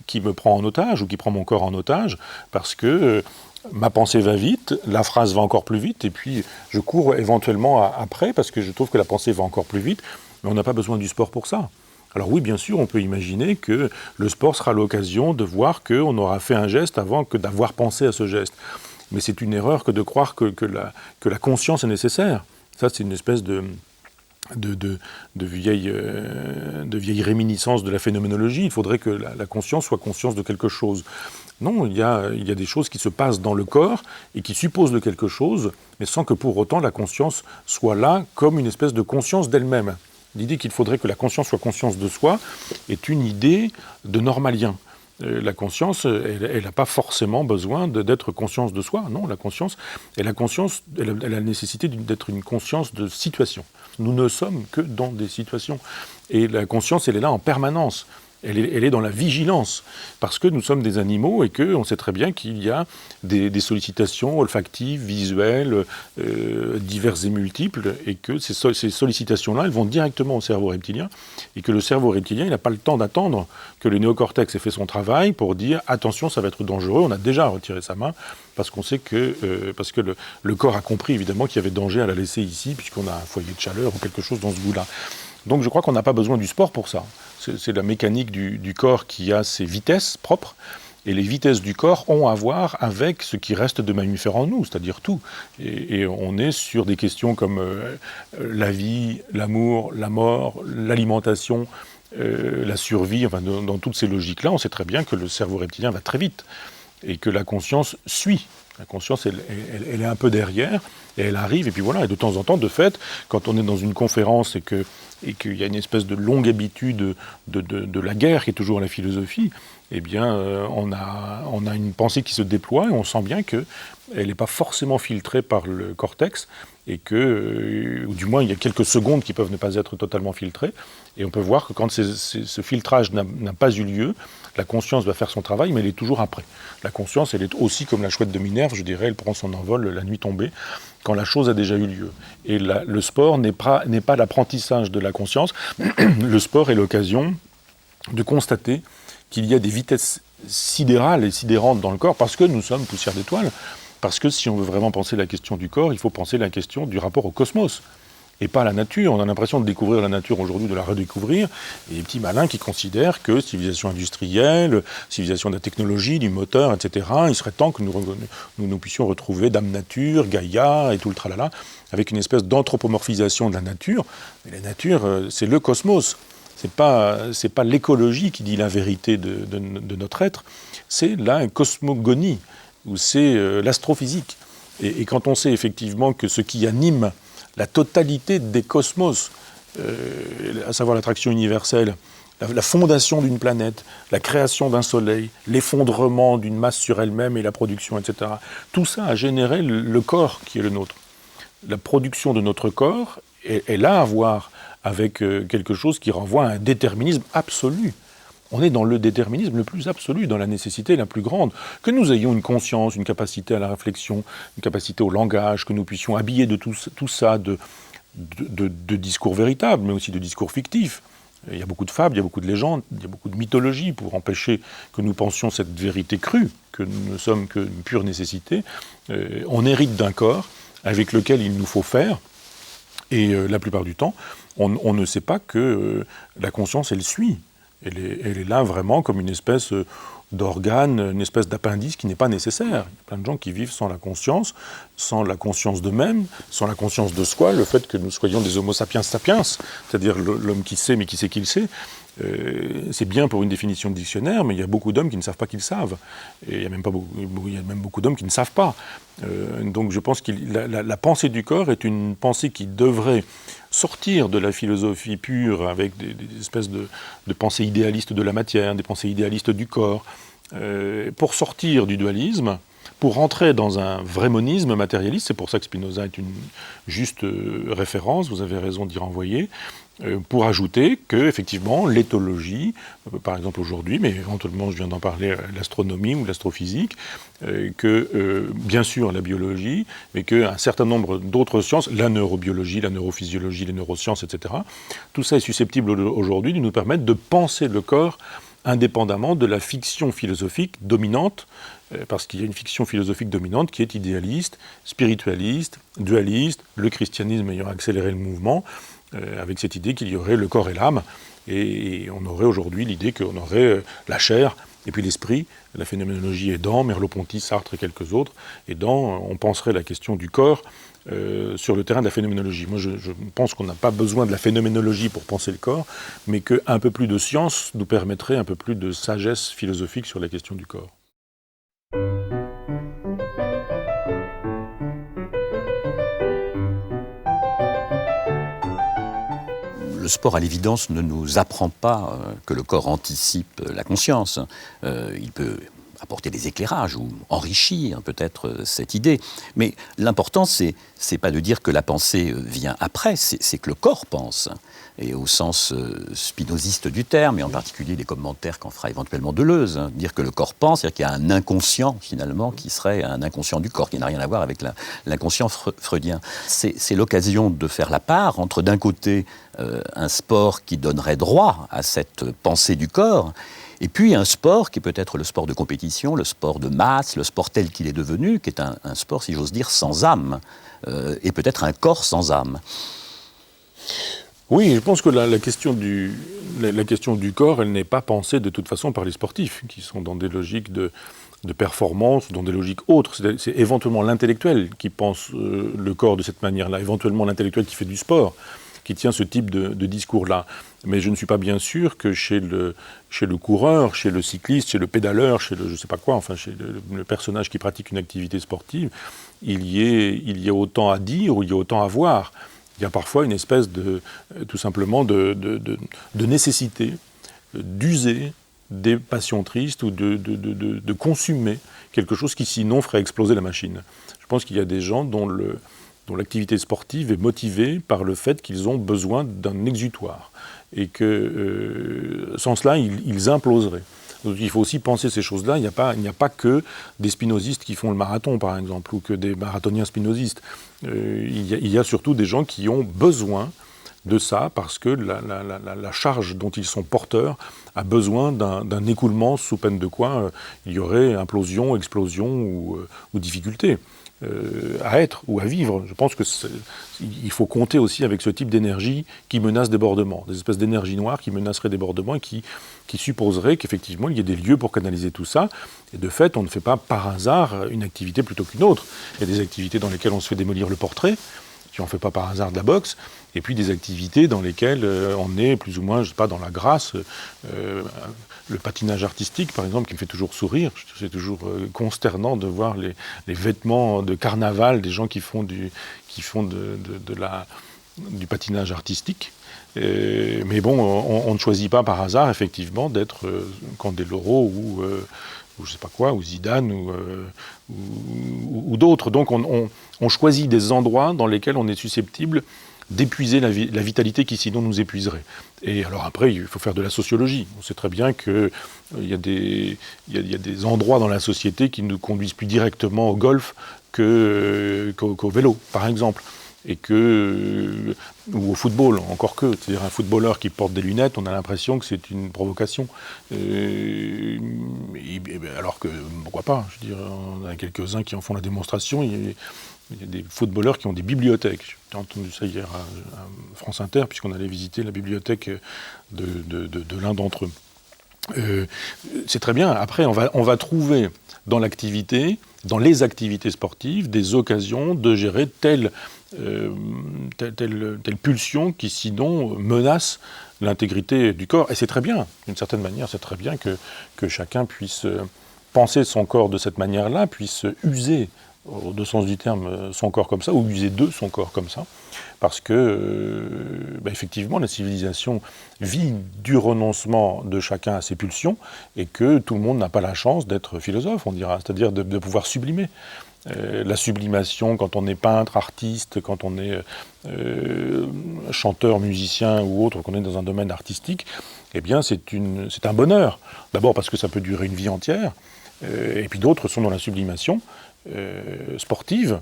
qui me prend en otage, ou qui prend mon corps en otage, parce que ma pensée va vite, la phrase va encore plus vite, et puis je cours éventuellement après, parce que je trouve que la pensée va encore plus vite, mais on n'a pas besoin du sport pour ça. Alors oui, bien sûr, on peut imaginer que le sport sera l'occasion de voir qu'on aura fait un geste avant que d'avoir pensé à ce geste. Mais c'est une erreur que de croire que la conscience est nécessaire. Ça, c'est une espèce de vieille réminiscence de la phénoménologie. Il faudrait que la conscience soit conscience de quelque chose. Non, il y a des choses qui se passent dans le corps et qui supposent de quelque chose, mais sans que pour autant la conscience soit là comme une espèce de conscience d'elle-même. L'idée qu'il faudrait que la conscience soit conscience de soi est une idée de normalien. La conscience, elle n'a pas forcément besoin d'être conscience de soi. Non, la conscience, elle a la nécessité d'être une conscience de situation. Nous ne sommes que dans des situations. Et la conscience, elle est là en permanence. Elle est dans la vigilance, parce que nous sommes des animaux et qu'on sait très bien qu'il y a des sollicitations olfactives, visuelles, diverses et multiples, et que ces sollicitations-là, elles vont directement au cerveau reptilien, et que le cerveau reptilien, il n'a pas le temps d'attendre que le néocortex ait fait son travail pour dire « attention, ça va être dangereux », on a déjà retiré sa main, parce qu'on sait que, parce que le corps a compris évidemment qu'il y avait danger à la laisser ici, puisqu'on a un foyer de chaleur ou quelque chose dans ce goût-là. Donc je crois qu'on n'a pas besoin du sport pour ça. C'est la mécanique du corps qui a ses vitesses propres, et les vitesses du corps ont à voir avec ce qui reste de mammifère en nous, c'est-à-dire tout. Et on est sur des questions comme la vie, l'amour, la mort, l'alimentation, la survie, enfin dans toutes ces logiques-là, on sait très bien que le cerveau reptilien va très vite, et que la conscience suit. La conscience, elle est un peu derrière, et elle arrive, et puis voilà. Et de temps en temps, de fait, quand on est dans une conférence et qu'il y a une espèce de longue habitude de la guerre qui est toujours la philosophie, eh bien, on a une pensée qui se déploie, et on sent bien qu'elle n'est pas forcément filtrée par le cortex, et que, ou du moins, il y a quelques secondes qui peuvent ne pas être totalement filtrées, et on peut voir que quand ce filtrage n'a pas eu lieu, la conscience va faire son travail, mais elle est toujours après. La conscience, elle est aussi comme la chouette de Minerve, je dirais, elle prend son envol la nuit tombée, quand la chose a déjà eu lieu. Et le sport n'est pas l'apprentissage de la conscience. Le sport est l'occasion de constater qu'il y a des vitesses sidérales et sidérantes dans le corps, parce que nous sommes poussière d'étoiles. Parce que si on veut vraiment penser la question du corps, il faut penser la question du rapport au cosmos, et pas à la nature. On a l'impression de découvrir la nature aujourd'hui, de la redécouvrir, et les petits malins qui considèrent que civilisation industrielle, civilisation de la technologie, du moteur, etc., il serait temps que nous puissions retrouver Dame Nature, Gaïa et tout le tralala, avec une espèce d'anthropomorphisation de la nature. Mais la nature, c'est le cosmos. C'est pas l'écologie qui dit la vérité de notre être, c'est la cosmogonie, ou c'est l'astrophysique. Et quand on sait effectivement que ce qui anime la totalité des cosmos, à savoir l'attraction universelle, la fondation d'une planète, la création d'un soleil, l'effondrement d'une masse sur elle-même et la production, etc. Tout ça a généré le corps qui est le nôtre. La production de notre corps, elle a à voir avec quelque chose qui renvoie à un déterminisme absolu. On est dans le déterminisme le plus absolu, dans la nécessité la plus grande. Que nous ayons une conscience, une capacité à la réflexion, une capacité au langage, que nous puissions habiller de tout ça de discours véritables, mais aussi de discours fictifs. Il y a beaucoup de fables, il y a beaucoup de légendes, il y a beaucoup de mythologie pour empêcher que nous pensions cette vérité crue, que nous ne sommes qu'une pure nécessité. On hérite d'un corps avec lequel il nous faut faire, et la plupart du temps, on ne sait pas que la conscience, elle suit. Elle est là vraiment comme une espèce d'organe, une espèce d'appendice qui n'est pas nécessaire. Il y a plein de gens qui vivent sans la conscience d'eux-mêmes, sans la conscience de soi, le fait que nous soyons des homo sapiens sapiens, c'est-à-dire l'homme qui sait mais qui sait qu'il sait. C'est bien pour une définition de dictionnaire, mais il y a beaucoup d'hommes qui ne savent pas qu'ils savent. Et il y a même beaucoup d'hommes qui ne savent pas. Donc je pense que la pensée du corps est une pensée qui devrait sortir de la philosophie pure avec des espèces de pensées idéalistes de la matière, des pensées idéalistes du corps, pour sortir du dualisme, pour entrer dans un vrai monisme matérialiste. C'est pour ça que Spinoza est une juste référence, vous avez raison d'y renvoyer, pour ajouter que, effectivement, l'éthologie, par exemple aujourd'hui, mais éventuellement je viens d'en parler, l'astronomie ou l'astrophysique, que bien sûr la biologie, mais qu'un certain nombre d'autres sciences, la neurobiologie, la neurophysiologie, les neurosciences, etc., tout ça est susceptible aujourd'hui de nous permettre de penser le corps indépendamment de la fiction philosophique dominante, parce qu'il y a une fiction philosophique dominante qui est idéaliste, spiritualiste, dualiste, le christianisme ayant accéléré le mouvement, avec cette idée qu'il y aurait le corps et l'âme, et on aurait aujourd'hui l'idée qu'on aurait la chair et puis l'esprit. La phénoménologie aidant, Merleau-Ponty, Sartre et quelques autres aidant, on penserait la question du corps sur le terrain de la phénoménologie. Moi, je pense qu'on n'a pas besoin de la phénoménologie pour penser le corps, mais qu'un peu plus de science nous permettrait un peu plus de sagesse philosophique sur la question du corps. le sport, à l'évidence, ne nous apprend pas que le corps anticipe la conscience. Il peut apporter des éclairages ou enrichir peut-être cette idée. Mais l'important, c'est pas de dire que la pensée vient après, c'est que le corps pense. Et au sens spinoziste du terme, et en particulier les commentaires qu'en fera éventuellement Deleuze, dire que le corps pense, c'est-à-dire qu'il y a un inconscient, finalement, qui serait un inconscient du corps, qui n'a rien à voir avec l'inconscient freudien. C'est l'occasion de faire la part entre, d'un côté, un sport qui donnerait droit à cette pensée du corps, et puis un sport qui peut être le sport de compétition, le sport de masse, le sport tel qu'il est devenu, qui est un sport, si j'ose dire, sans âme, et peut-être un corps sans âme. Oui, je pense que la question du corps, elle n'est pas pensée de toute façon par les sportifs, qui sont dans des logiques de performance, dans des logiques autres. C'est éventuellement l'intellectuel qui pense le corps de cette manière-là, éventuellement l'intellectuel qui fait du sport, qui tient ce type de discours-là. Mais je ne suis pas bien sûr que chez le coureur, chez le cycliste, chez le pédaleur, chez le je ne sais pas quoi, enfin chez le personnage qui pratique une activité sportive, il y ait autant à dire ou il y ait autant à voir. Il y a parfois une espèce tout simplement de nécessité d'user des passions tristes ou de consommer quelque chose qui sinon ferait exploser la machine. Je pense qu'il y a des gens dont l'activité sportive est motivée par le fait qu'ils ont besoin d'un exutoire et que sans cela, ils imploseraient. Donc, il faut aussi penser ces choses-là. Il n'y a pas que des spinozistes qui font le marathon, par exemple, ou que des marathoniens spinozistes. Il y a surtout des gens qui ont besoin de ça parce que la charge dont ils sont porteurs a besoin d'un écoulement sous peine de quoi il y aurait implosion, explosion ou difficulté à être ou à vivre. Je pense qu'il faut compter aussi avec ce type d'énergie qui menace débordement, des espèces d'énergie noire qui menaceraient débordement et qui supposerait qu'effectivement il y ait des lieux pour canaliser tout ça. Et de fait, on ne fait pas par hasard une activité plutôt qu'une autre. Il y a des activités dans lesquelles on se fait démolir le portrait, si on ne fait pas par hasard de la boxe, et puis des activités dans lesquelles on est plus ou moins, je ne sais pas, dans la grâce. Le patinage artistique, par exemple, qui me fait toujours sourire. C'est toujours consternant de voir les vêtements de carnaval des gens qui font du patinage artistique. Mais bon, on ne choisit pas par hasard, effectivement, d'être Candeloro ou je sais pas quoi, ou Zidane, ou d'autres. Donc on choisit des endroits dans lesquels on est susceptible d'épuiser la vitalité qui sinon nous épuiserait. Et alors après, il faut faire de la sociologie. On sait très bien qu'il y a des endroits dans la société qui nous conduisent plus directement au golf qu'au vélo, par exemple. Ou au football, encore que. C'est-à-dire un footballeur qui porte des lunettes, on a l'impression que c'est une provocation. Alors que, pourquoi pas, je veux dire, on a quelques-uns qui en font la démonstration. Il y a des footballeurs qui ont des bibliothèques. J'ai entendu ça hier à France Inter, puisqu'on allait visiter la bibliothèque de l'un d'entre eux. C'est très bien. Après, on va trouver dans les activités sportives, des occasions de gérer telle pulsion qui sinon menace l'intégrité du corps. Et c'est très bien, d'une certaine manière, c'est très bien que chacun puisse penser son corps de cette manière-là, puisse user, au deux sens du terme, son corps comme ça, ou user de son corps comme ça. Parce que, effectivement, la civilisation vit du renoncement de chacun à ses pulsions et que tout le monde n'a pas la chance d'être philosophe, on dira, c'est-à-dire de pouvoir sublimer. La sublimation, quand on est peintre, artiste, quand on est chanteur, musicien ou autre, qu'on est dans un domaine artistique, eh bien c'est un bonheur. D'abord parce que ça peut durer une vie entière, et puis d'autres sont dans la sublimation sportive,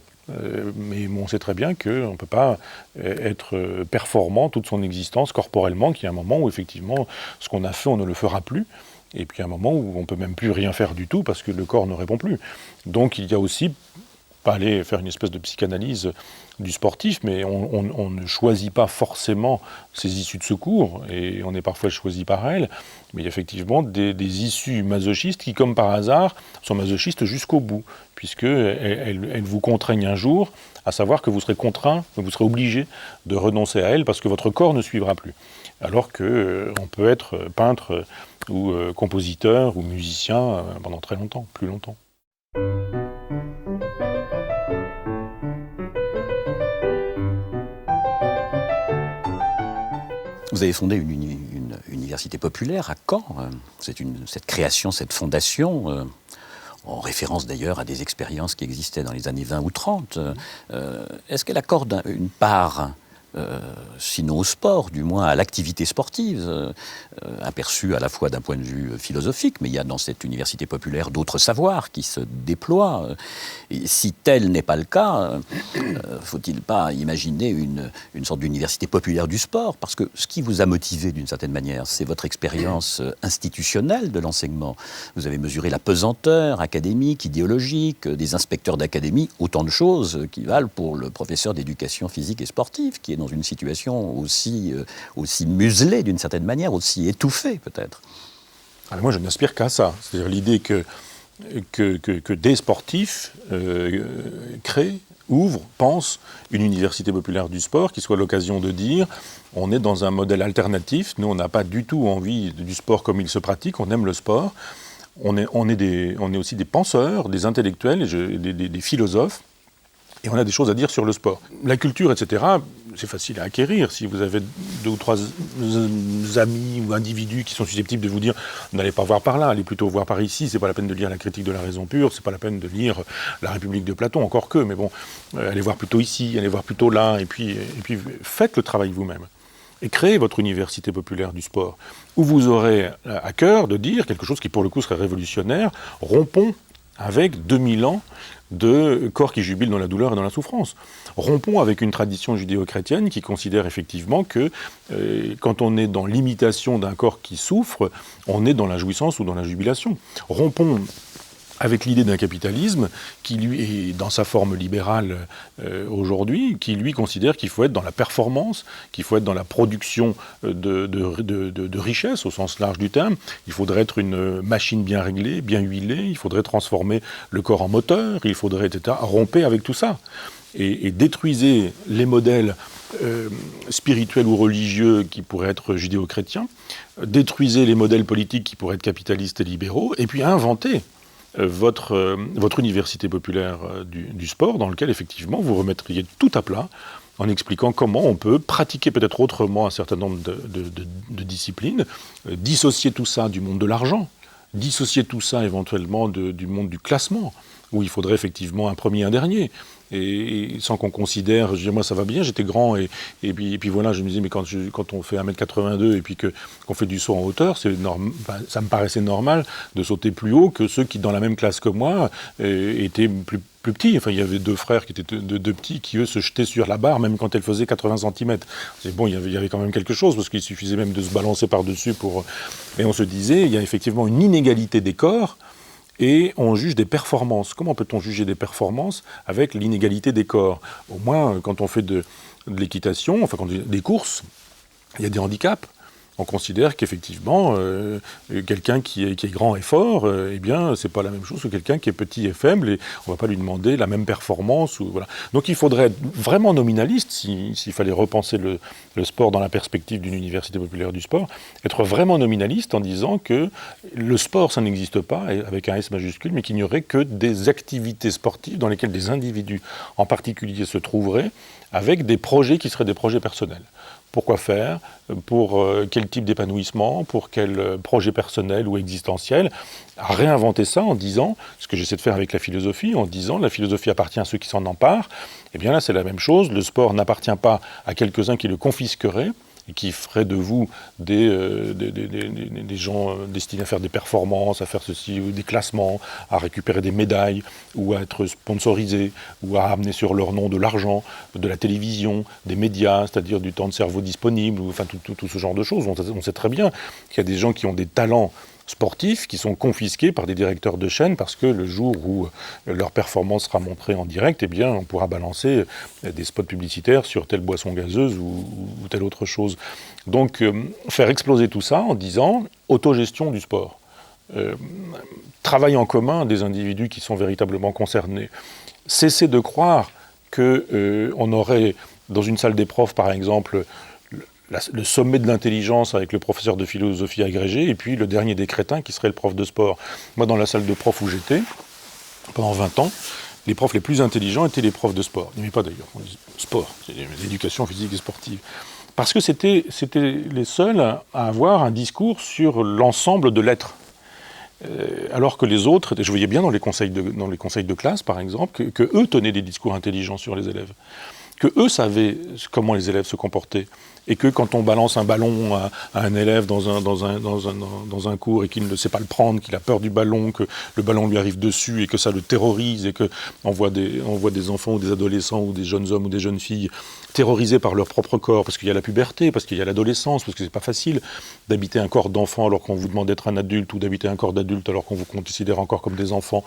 mais on sait très bien qu'on ne peut pas être performant toute son existence corporellement, qu'il y a un moment où effectivement ce qu'on a fait, on ne le fera plus. Et puis à un moment où on ne peut même plus rien faire du tout parce que le corps ne répond plus. Donc il y a aussi, pas aller faire une espèce de psychanalyse du sportif, mais on ne choisit pas forcément ses issues de secours, et on est parfois choisi par elles, mais il y a effectivement des issues masochistes qui, comme par hasard, sont masochistes jusqu'au bout, puisqu'elles vous contraignent un jour à savoir que vous serez contraint, que vous serez obligé de renoncer à elles parce que votre corps ne suivra plus. Alors qu'on peut être peintre ou compositeur ou musicien pendant très longtemps, plus longtemps. Vous avez fondé une université populaire à Caen. Cette création, cette fondation, en référence d'ailleurs à des expériences qui existaient dans les années 20 ou 30, est-ce qu'elle accorde une part, sinon au sport, du moins à l'activité sportive, aperçue à la fois d'un point de vue philosophique, mais il y a dans cette université populaire d'autres savoirs qui se déploient. Et si tel n'est pas le cas, faut-il pas imaginer une sorte d'université populaire du sport? Parce que ce qui vous a motivé d'une certaine manière, c'est votre expérience institutionnelle de l'enseignement. Vous avez mesuré la pesanteur académique, idéologique, des inspecteurs d'académie, autant de choses qui valent pour le professeur d'éducation physique et sportive, qui est dans une situation aussi muselée d'une certaine manière, aussi étouffée peut-être. Alors moi je n'aspire qu'à ça, c'est-à-dire l'idée que des sportifs créent, ouvrent, pensent une université populaire du sport qui soit l'occasion de dire on est dans un modèle alternatif, nous on n'a pas du tout envie du sport comme il se pratique, on aime le sport, on est aussi des penseurs, des intellectuels, des philosophes. Et on a des choses à dire sur le sport. La culture, etc., c'est facile à acquérir. Si vous avez 2 ou 3 amis ou individus qui sont susceptibles de vous dire « n'allez pas voir par là, allez plutôt voir par ici, c'est pas la peine de lire la critique de la raison pure, c'est pas la peine de lire la République de Platon, encore que, mais bon, allez voir plutôt ici, allez voir plutôt là, et puis faites le travail vous-même. Et créez votre université populaire du sport, où vous aurez à cœur de dire quelque chose qui pour le coup serait révolutionnaire, rompons avec 2000 ans de corps qui jubilent dans la douleur et dans la souffrance. Rompons avec une tradition judéo-chrétienne qui considère effectivement que quand on est dans l'imitation d'un corps qui souffre, on est dans la jouissance ou dans la jubilation. Rompons avec l'idée d'un capitalisme qui, lui, est dans sa forme libérale aujourd'hui, qui, lui, considère qu'il faut être dans la performance, qu'il faut être dans la production de richesses, au sens large du terme. Il faudrait être une machine bien réglée, bien huilée, il faudrait transformer le corps en moteur, il faudrait, etc. Rompez avec tout ça. Et détruisez les modèles spirituels ou religieux qui pourraient être judéo-chrétiens, détruisez les modèles politiques qui pourraient être capitalistes et libéraux, et puis inventez votre université populaire du sport, dans lequel effectivement vous remettriez tout à plat en expliquant comment on peut pratiquer peut-être autrement un certain nombre de disciplines, dissocier tout ça du monde de l'argent, dissocier tout ça éventuellement du monde du classement, où il faudrait effectivement un premier et un dernier. Et sans qu'on considère, je dis, moi ça va bien, j'étais grand, et puis voilà, je me disais, mais quand on fait 1m82 et puis qu'on fait du saut en hauteur, ça me paraissait normal de sauter plus haut que ceux qui, dans la même classe que moi, étaient plus petits. Enfin, il y avait 2 frères qui étaient deux petits qui, eux, se jetaient sur la barre, même quand elle faisait 80 cm. C'est bon, il y avait quand même quelque chose, parce qu'il suffisait même de se balancer par-dessus pour... Et on se disait, il y a effectivement une inégalité des corps, et on juge des performances. Comment peut-on juger des performances avec l'inégalité des corps? Au moins, quand on fait de l'équitation, enfin, quand on fait des courses, il y a des handicaps. On considère qu'effectivement, quelqu'un qui est grand et fort, eh bien, c'est pas la même chose que quelqu'un qui est petit et faible, et on va pas lui demander la même performance. Voilà. Donc il faudrait être vraiment nominaliste, s'il fallait repenser le sport dans la perspective d'une université populaire du sport, être vraiment nominaliste en disant que le sport, ça n'existe pas, avec un S majuscule, mais qu'il n'y aurait que des activités sportives dans lesquelles des individus en particulier se trouveraient, avec des projets qui seraient des projets personnels. Pourquoi faire? Pour quel type d'épanouissement? Pour quel projet personnel ou existentiel? À réinventer ça en disant, ce que j'essaie de faire avec la philosophie, en disant la philosophie appartient à ceux qui s'en emparent. Eh bien là, c'est la même chose. Le sport n'appartient pas à quelques-uns qui le confisqueraient et qui feraient de vous des gens destinés à faire des performances, à faire ceci, ou des classements, à récupérer des médailles, ou à être sponsorisés, ou à amener sur leur nom de l'argent, de la télévision, des médias, c'est-à-dire du temps de cerveau disponible, ou, enfin tout ce genre de choses. On sait très bien qu'il y a des gens qui ont des talents sportifs qui sont confisqués par des directeurs de chaîne parce que le jour où leur performance sera montrée en direct, eh bien, on pourra balancer des spots publicitaires sur telle boisson gazeuse ou telle autre chose. Donc, faire exploser tout ça en disant autogestion du sport. Travail en commun des individus qui sont véritablement concernés. Cesser de croire qu'on aurait, dans une salle des profs par exemple, le sommet de l'intelligence avec le professeur de philosophie agrégé, et puis le dernier des crétins qui serait le prof de sport. Moi, dans la salle de prof où j'étais, pendant 20 ans, les profs les plus intelligents étaient les profs de sport. Il n'y avait pas d'ailleurs, on dit sport, c'est l'éducation physique et sportive. Parce que c'était les seuls à avoir un discours sur l'ensemble de l'être. Alors que les autres, je voyais bien dans les conseils de classe, par exemple, que eux tenaient des discours intelligents sur les élèves, que eux savaient comment les élèves se comportaient, et que quand on balance un ballon à un élève dans un cours et qu'il ne sait pas le prendre, qu'il a peur du ballon, que le ballon lui arrive dessus et que ça le terrorise, et qu'on voit des enfants ou des adolescents ou des jeunes hommes ou des jeunes filles terrorisés par leur propre corps, parce qu'il y a la puberté, parce qu'il y a l'adolescence, parce que c'est pas facile d'habiter un corps d'enfant alors qu'on vous demande d'être un adulte, ou d'habiter un corps d'adulte alors qu'on vous considère encore comme des enfants,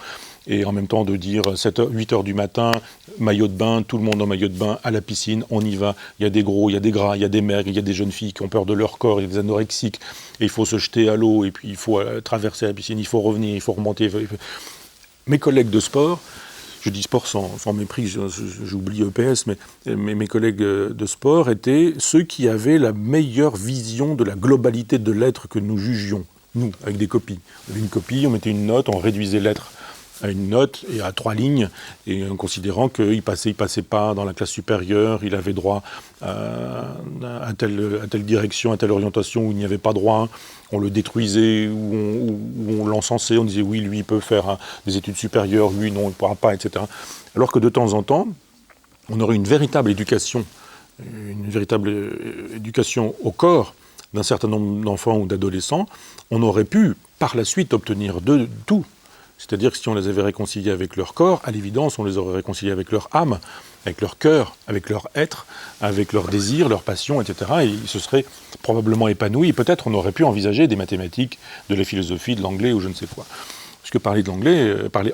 et en même temps de dire 8 heures du matin, maillot de bain, tout le monde en maillot de bain, à la piscine, on y va, il y a des gros, il y a des gras, il y a des maigres, il y a des jeunes filles qui ont peur de leur corps, il y a des anorexiques, et il faut se jeter à l'eau, et puis il faut traverser la piscine, il faut revenir, il faut remonter. Mes collègues de sport, je dis sport sans mépris, j'oublie EPS, mais mes collègues de sport étaient ceux qui avaient la meilleure vision de la globalité de l'être que nous jugions, nous, avec des copies. On avait une copie, on mettait une note, on réduisait l'être à une note et à 3 lignes, et en considérant qu'il passait pas dans la classe supérieure, il avait droit à telle direction, à telle orientation où il n'y avait pas droit, on le détruisait, ou on l'encensait, on disait oui, lui il peut faire des études supérieures, lui non, il ne pourra pas, etc. Alors que de temps en temps, on aurait une véritable éducation au corps d'un certain nombre d'enfants ou d'adolescents, on aurait pu par la suite obtenir de tout. C'est-à-dire que si on les avait réconciliés avec leur corps, à l'évidence, on les aurait réconciliés avec leur âme, avec leur cœur, avec leur être, avec leurs désirs, leurs passions, etc. Et ils se seraient probablement épanouis. Et peut-être on aurait pu envisager des mathématiques, de la philosophie, de l'anglais ou je ne sais quoi. Parce que parler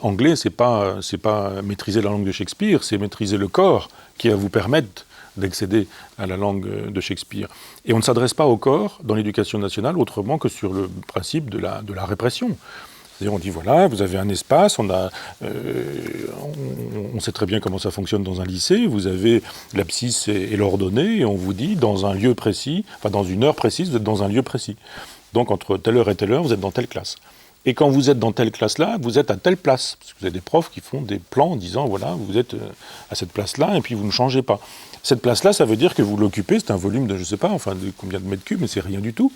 anglais, c'est pas maîtriser la langue de Shakespeare, c'est maîtriser le corps qui va vous permettre d'accéder à la langue de Shakespeare. Et on ne s'adresse pas au corps dans l'éducation nationale autrement que sur le principe de la répression. C'est-à-dire on dit voilà, vous avez un espace, on sait très bien comment ça fonctionne dans un lycée, vous avez l'abscisse et l'ordonnée, et on vous dit dans un lieu précis, enfin dans une heure précise, vous êtes dans un lieu précis. Donc entre telle heure et telle heure, vous êtes dans telle classe. Et quand vous êtes dans telle classe-là, vous êtes à telle place. Parce que vous avez des profs qui font des plans en disant voilà, vous êtes à cette place-là et puis vous ne changez pas. Cette place-là, ça veut dire que vous l'occupez, c'est un volume de, je ne sais pas, enfin de combien de mètres cubes, mais c'est rien du tout.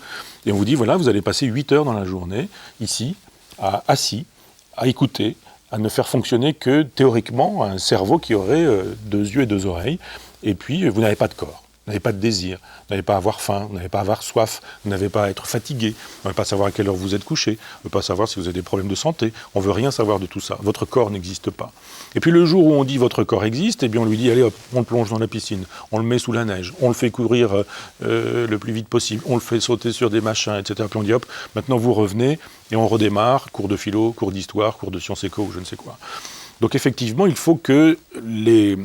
Et on vous dit voilà, vous allez passer 8 heures dans la journée, ici, assis, à écouter, à ne faire fonctionner que théoriquement un cerveau qui aurait 2 yeux et 2 oreilles, et puis vous n'avez pas de corps, vous n'avez pas de désir, vous n'avez pas à avoir faim, vous n'avez pas à avoir soif, vous n'avez pas à être fatigué, vous n'avez pas à savoir à quelle heure vous êtes couché, vous n'avez pas à savoir si vous avez des problèmes de santé, on ne veut rien savoir de tout ça, votre corps n'existe pas. Et puis le jour où on dit votre corps existe, eh bien on lui dit allez hop, on le plonge dans la piscine, on le met sous la neige, on le fait courir le plus vite possible, on le fait sauter sur des machins, etc. Puis on dit hop, maintenant vous revenez et on redémarre, cours de philo, cours d'histoire, cours de sciences éco ou je ne sais quoi. Donc effectivement, il faut que les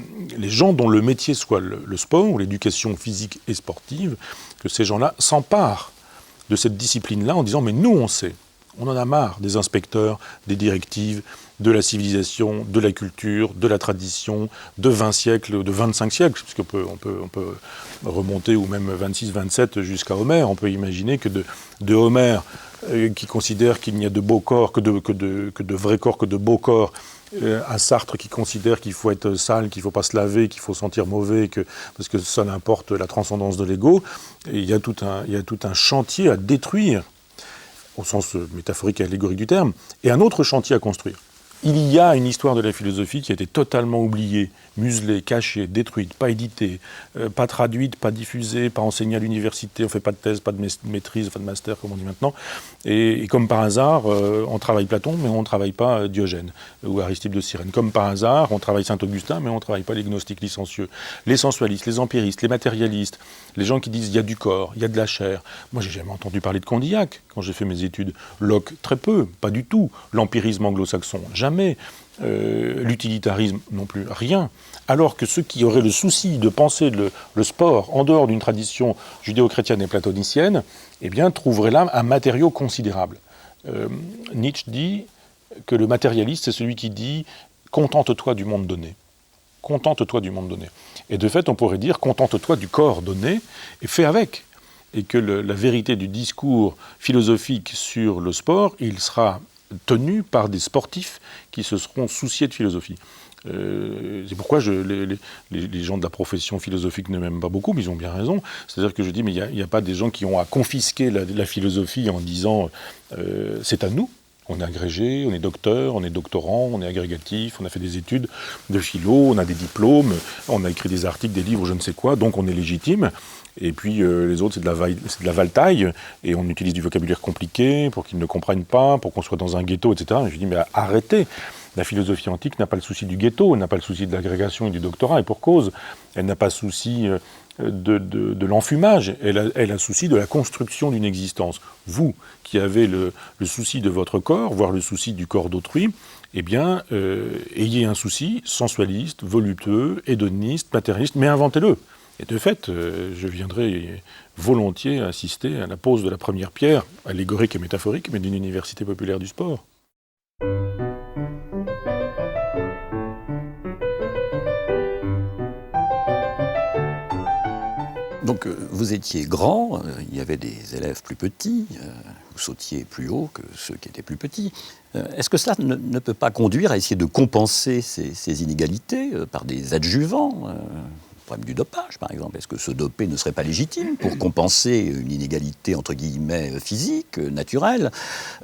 gens dont le métier soit le sport ou l'éducation physique et sportive, que ces gens-là s'emparent de cette discipline-là en disant « mais nous on sait, on en a marre des inspecteurs, des directives, de la civilisation, de la culture, de la tradition, de 20 siècles, de 25 siècles, parce qu'on peut remonter ou même 26, 27 jusqu'à Homère. On peut imaginer que de Homère, qui considère qu'il n'y a de beaux corps, que de vrais corps, que de beaux corps, à Sartre qui considère qu'il faut être sale, qu'il ne faut pas se laver, qu'il faut sentir mauvais, parce que ça n'importe la transcendance de l'ego. Et il y a tout un chantier à détruire, au sens métaphorique et allégorique du terme, et un autre chantier à construire. Il y a une histoire de la philosophie qui a été totalement oubliée, muselée, cachée, détruite, pas éditée, pas traduite, pas diffusée, pas enseignée à l'université, on ne fait pas de thèse, pas de maîtrise, pas de master comme on dit maintenant. Et comme par hasard, on travaille Platon, mais on ne travaille pas Diogène ou Aristippe de Cyrène. Comme par hasard, on travaille Saint-Augustin, mais on ne travaille pas les gnostiques licencieux. Les sensualistes, les empiristes, les matérialistes, les gens qui disent il y a du corps, il y a de la chair. Moi, j'ai jamais entendu parler de Condillac quand j'ai fait mes études. Locke, très peu, pas du tout. L'empirisme anglo-saxon, jamais. L'utilitarisme non plus, rien. Alors que ceux qui auraient le souci de penser le sport en dehors d'une tradition judéo-chrétienne et platonicienne, eh bien, trouveraient là un matériau considérable. Nietzsche dit que le matérialiste, c'est celui qui dit « contente-toi du monde donné ». Contente-toi du monde donné. Et de fait, on pourrait dire « contente-toi du corps donné et fais avec ». Et que la vérité du discours philosophique sur le sport, il sera tenu par des sportifs qui se seront souciés de philosophie. C'est pourquoi les gens de la profession philosophique ne m'aiment pas beaucoup, mais ils ont bien raison. C'est-à-dire que je dis, mais il n'y a pas des gens qui ont à confisquer la philosophie en disant c'est à nous. On est agrégé, on est docteur, on est doctorant, on est agrégatif, on a fait des études de philo, on a des diplômes, on a écrit des articles, des livres, je ne sais quoi, donc on est légitime. Et puis les autres, c'est de la valtaille, et on utilise du vocabulaire compliqué pour qu'ils ne comprennent pas, pour qu'on soit dans un ghetto, etc. Et je dis, mais arrêtez. La philosophie antique n'a pas le souci du ghetto, elle n'a pas le souci de l'agrégation et du doctorat, et pour cause. Elle n'a pas le souci de l'enfumage, elle a le souci de la construction d'une existence. Vous, qui avez le souci de votre corps, voire le souci du corps d'autrui, eh bien, ayez un souci sensualiste, voluptueux, hédoniste, matérialiste, mais inventez-le. Et de fait, je viendrai volontiers assister à la pose de la première pierre, allégorique et métaphorique, mais d'une université populaire du sport. Donc vous étiez grand, il y avait des élèves plus petits, vous sautiez plus haut que ceux qui étaient plus petits. Est-ce que cela ne peut pas conduire à essayer de compenser ces inégalités par des adjuvants le problème du dopage, par exemple. Est-ce que se doper ne serait pas légitime pour compenser une inégalité, entre guillemets, physique, naturelle ?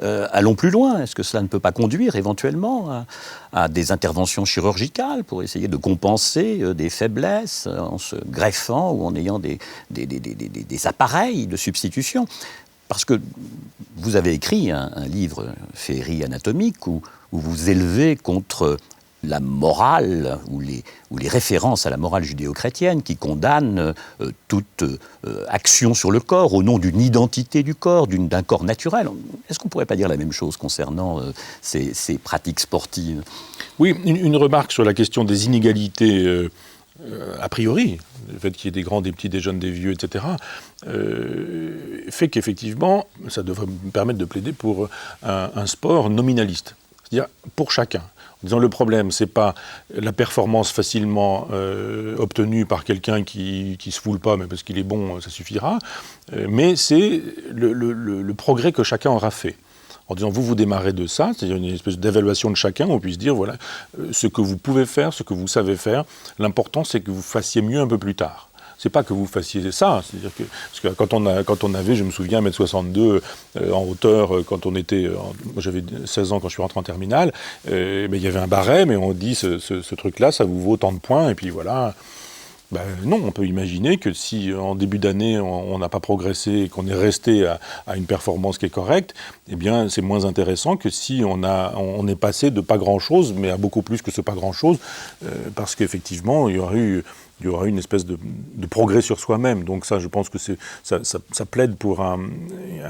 Allons plus loin. Est-ce que cela ne peut pas conduire éventuellement à des interventions chirurgicales pour essayer de compenser des faiblesses en se greffant ou en ayant des appareils de substitution ? Parce que vous avez écrit un livre, Féerie anatomique, où vous élevez contre la morale ou les références à la morale judéo-chrétienne qui condamnent toute action sur le corps au nom d'une identité du corps, d'un corps naturel. Est-ce qu'on ne pourrait pas dire la même chose concernant ces pratiques sportives ? Oui, une remarque sur la question des inégalités a priori, le fait qu'il y ait des grands, des petits, des jeunes, des vieux, etc., fait qu'effectivement, ça devrait me permettre de plaider pour un sport nominaliste, c'est-à-dire pour chacun. En disant, le problème, c'est pas la performance facilement obtenue par quelqu'un qui se foule pas, mais parce qu'il est bon, ça suffira, mais c'est le progrès que chacun aura fait. En disant, vous démarrez de ça, c'est-à-dire une espèce d'évaluation de chacun, on puisse dire, voilà, ce que vous pouvez faire, ce que vous savez faire, l'important, c'est que vous fassiez mieux un peu plus tard. C'est pas que vous fassiez ça, c'est-à-dire que, parce que quand on avait, je me souviens, 1m62 en hauteur, quand on était, moi j'avais 16 ans quand je suis rentré en terminale, mais il y avait un barème et on dit, ce truc-là, ça vous vaut tant de points, et puis voilà. Ben non, on peut imaginer que si en début d'année on n'a pas progressé et qu'on est resté à une performance qui est correcte, eh bien c'est moins intéressant que si on est passé de pas grand-chose, mais à beaucoup plus que ce pas grand-chose, parce qu'effectivement il y aura eu une espèce de progrès sur soi-même. Donc ça, je pense que ça plaide pour un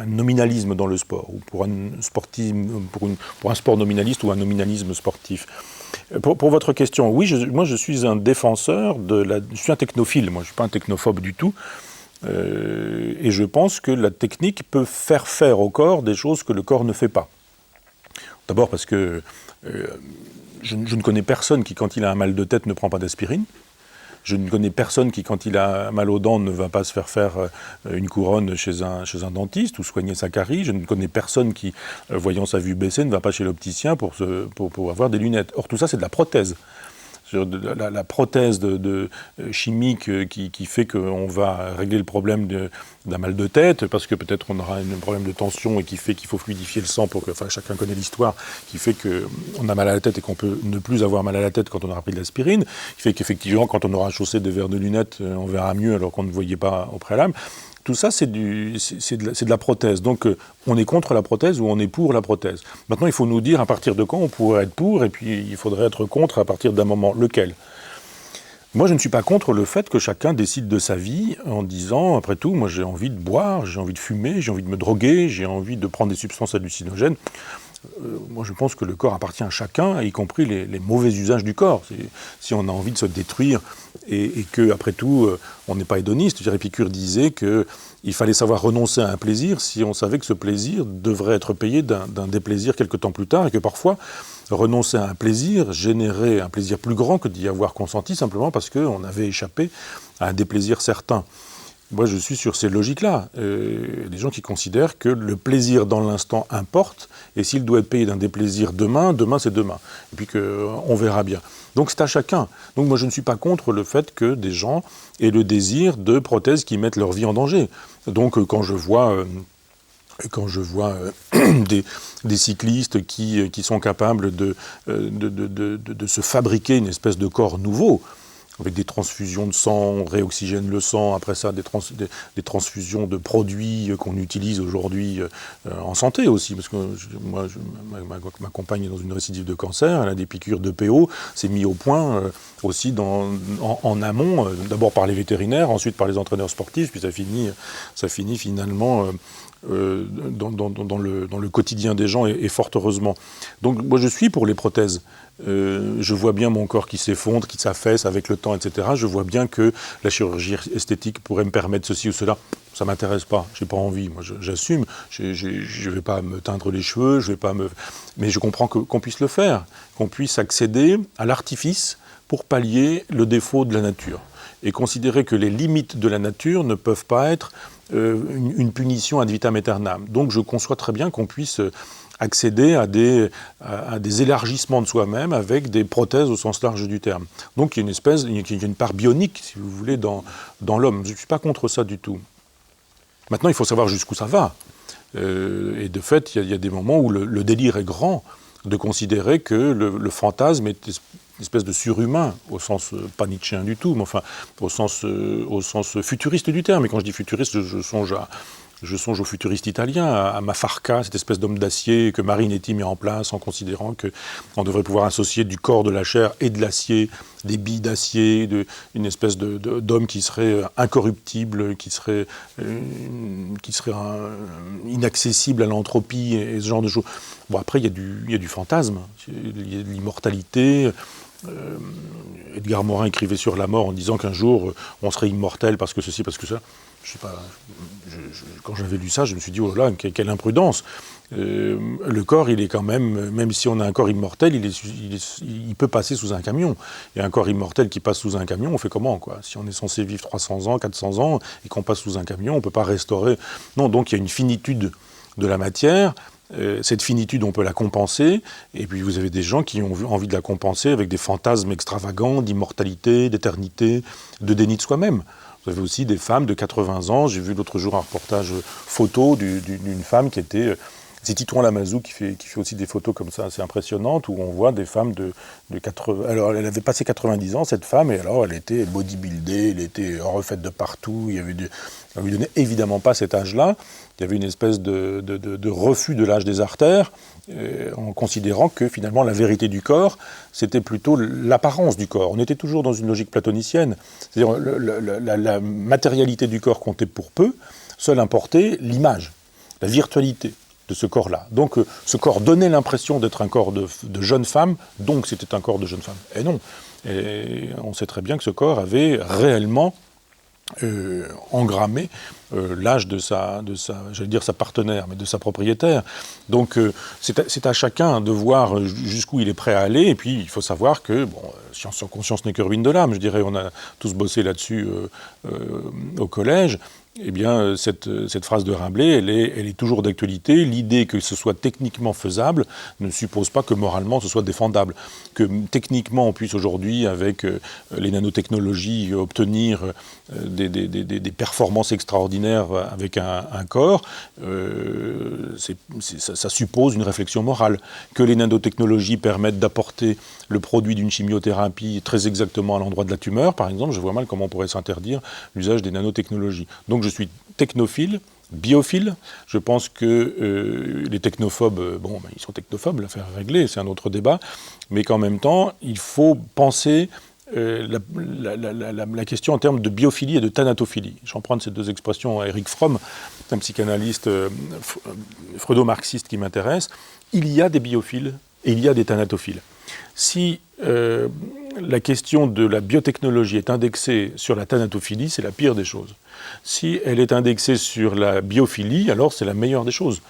nominalisme dans le sport, ou pour un sport nominaliste ou un nominalisme sportif. Pour votre question, oui, moi je suis un défenseur je suis un technophile, moi je ne suis pas un technophobe du tout, et je pense que la technique peut faire au corps des choses que le corps ne fait pas. D'abord parce que je ne connais personne qui, quand il a un mal de tête, ne prend pas d'aspirine. Je ne connais personne qui, quand il a mal aux dents, ne va pas se faire une couronne chez un dentiste ou soigner sa carie. Je ne connais personne qui, voyant sa vue baisser, ne va pas chez l'opticien pour avoir des lunettes. Or, tout ça, c'est de la prothèse. La prothèse chimique qui fait qu'on va régler le problème d'un mal de tête, parce que peut-être on aura un problème de tension et qui fait qu'il faut fluidifier le sang pour que, enfin chacun connaît l'histoire, qui fait qu'on a mal à la tête et qu'on peut ne plus avoir mal à la tête quand on aura pris de l'aspirine, qui fait qu'effectivement quand on aura chaussé des verres de lunettes, on verra mieux alors qu'on ne voyait pas au préalable. Tout ça, c'est de la prothèse. Donc, on est contre la prothèse ou on est pour la prothèse. Maintenant, il faut nous dire à partir de quand on pourrait être pour, et puis il faudrait être contre à partir d'un moment. Lequel ? Moi, je ne suis pas contre le fait que chacun décide de sa vie en disant, après tout, moi j'ai envie de boire, j'ai envie de fumer, j'ai envie de me droguer, j'ai envie de prendre des substances hallucinogènes. Moi, je pense que le corps appartient à chacun, y compris les mauvais usages du corps. Si on a envie de se détruire et que, après tout, on n'est pas hédoniste. Épicure disait qu'il fallait savoir renoncer à un plaisir si on savait que ce plaisir devrait être payé d'un déplaisir quelque temps plus tard, et que parfois, renoncer à un plaisir générait un plaisir plus grand que d'y avoir consenti, simplement parce qu'on avait échappé à un déplaisir certain. Moi, je suis sur ces logiques-là. Des gens qui considèrent que le plaisir dans l'instant importe, et s'il doit être payé d'un déplaisir demain, demain c'est demain. Et puis qu'on verra bien. Donc c'est à chacun. Donc moi, je ne suis pas contre le fait que des gens aient le désir de prothèses qui mettent leur vie en danger. Donc quand je vois des cyclistes qui sont capables de se fabriquer une espèce de corps nouveau, avec des transfusions de sang, on réoxygène le sang, après ça des transfusions de produits qu'on utilise aujourd'hui en santé aussi, parce que ma compagne est dans une récidive de cancer, elle a des piqûres de PO, c'est mis au point aussi en amont, d'abord par les vétérinaires, ensuite par les entraîneurs sportifs, puis ça finit finalement dans le quotidien des gens, et fort heureusement. Donc moi je suis pour les prothèses. Je vois bien mon corps qui s'effondre, qui s'affaisse avec le temps, etc. Je vois bien que la chirurgie esthétique pourrait me permettre ceci ou cela. Ça ne m'intéresse pas, j'ai pas envie. Moi, j'assume. Je vais pas me teindre les cheveux, mais je comprends qu'on puisse le faire, qu'on puisse accéder à l'artifice pour pallier le défaut de la nature. Et considérer que les limites de la nature ne peuvent pas être une punition ad vitam aeternam. Donc je conçois très bien qu'on puisse accéder à des élargissements de soi-même avec des prothèses au sens large du terme. Donc il y a une part bionique, si vous voulez, dans l'homme. Je ne suis pas contre ça du tout. Maintenant, il faut savoir jusqu'où ça va. Et de fait, il y a des moments où le délire est grand de considérer que le fantasme est une espèce de surhumain, au sens pas nietzschéen du tout, mais enfin au sens futuriste du terme. Et quand je dis futuriste, je songe aux futuristes italiens, à Mafarca, cette espèce d'homme d'acier que Marinetti met en place en considérant qu'on devrait pouvoir associer du corps, de la chair et de l'acier, des billes d'acier, une espèce d'homme qui serait incorruptible, qui serait inaccessible à l'entropie et ce genre de choses. Bon, après, il y a du fantasme, il y a de l'immortalité. Edgar Morin écrivait sur la mort en disant qu'un jour on serait immortel parce que ceci, parce que ça. Je sais pas. Quand j'avais lu ça, je me suis dit oh là là, quelle imprudence. Le corps, il est quand même si on a un corps immortel, il peut passer sous un camion. Et un corps immortel qui passe sous un camion, on fait comment quoi? Si on est censé vivre 300 ans, 400 ans et qu'on passe sous un camion, on peut pas restaurer. Non, donc il y a une finitude de la matière. Cette finitude, on peut la compenser, et puis vous avez des gens qui ont envie de la compenser avec des fantasmes extravagants d'immortalité, d'éternité, de déni de soi-même. Vous avez aussi des femmes de 80 ans, j'ai vu l'autre jour un reportage photo d'une femme qui était... C'est Titouan Lamazou qui fait aussi des photos comme ça assez impressionnantes, où on voit des femmes de 80... Alors elle avait passé 90 ans, cette femme, et alors elle était bodybuildée, elle était refaite de partout, on ne lui donnait évidemment pas cet âge-là. Il y avait une espèce de refus de l'âge des artères, en considérant que finalement la vérité du corps, c'était plutôt l'apparence du corps. On était toujours dans une logique platonicienne, c'est-à-dire la matérialité du corps comptait pour peu, seul importait l'image, la virtualité de ce corps-là. Donc ce corps donnait l'impression d'être un corps de jeune femme, donc c'était un corps de jeune femme. Et non. Et on sait très bien que ce corps avait réellement engrammé l'âge de j'allais dire sa partenaire, mais de sa propriétaire. Donc c'est à chacun de voir jusqu'où il est prêt à aller, et puis il faut savoir que, science sans conscience n'est que ruine de l'âme, je dirais, on a tous bossé là-dessus au collège. Eh bien, cette phrase de Rabelais, elle est toujours d'actualité. L'idée que ce soit techniquement faisable ne suppose pas que moralement ce soit défendable. Que techniquement on puisse aujourd'hui, avec les nanotechnologies, obtenir des performances extraordinaires avec un corps, ça suppose une réflexion morale. Que les nanotechnologies permettent d'apporter le produit d'une chimiothérapie très exactement à l'endroit de la tumeur, par exemple, je vois mal comment on pourrait s'interdire l'usage des nanotechnologies. Donc je suis technophile, biophile. Je pense que les technophobes, ils sont technophobes, l'affaire est réglée, c'est un autre débat, mais qu'en même temps, il faut penser la question en termes de biophilie et de thanatophilie. J'emprunte ces deux expressions à Eric Fromm, un psychanalyste freudo-marxiste qui m'intéresse. Il y a des biophiles et il y a des thanatophiles. Si la question de la biotechnologie est indexée sur la thanatophilie, c'est la pire des choses. Si elle est indexée sur la biophilie, alors c'est la meilleure des choses.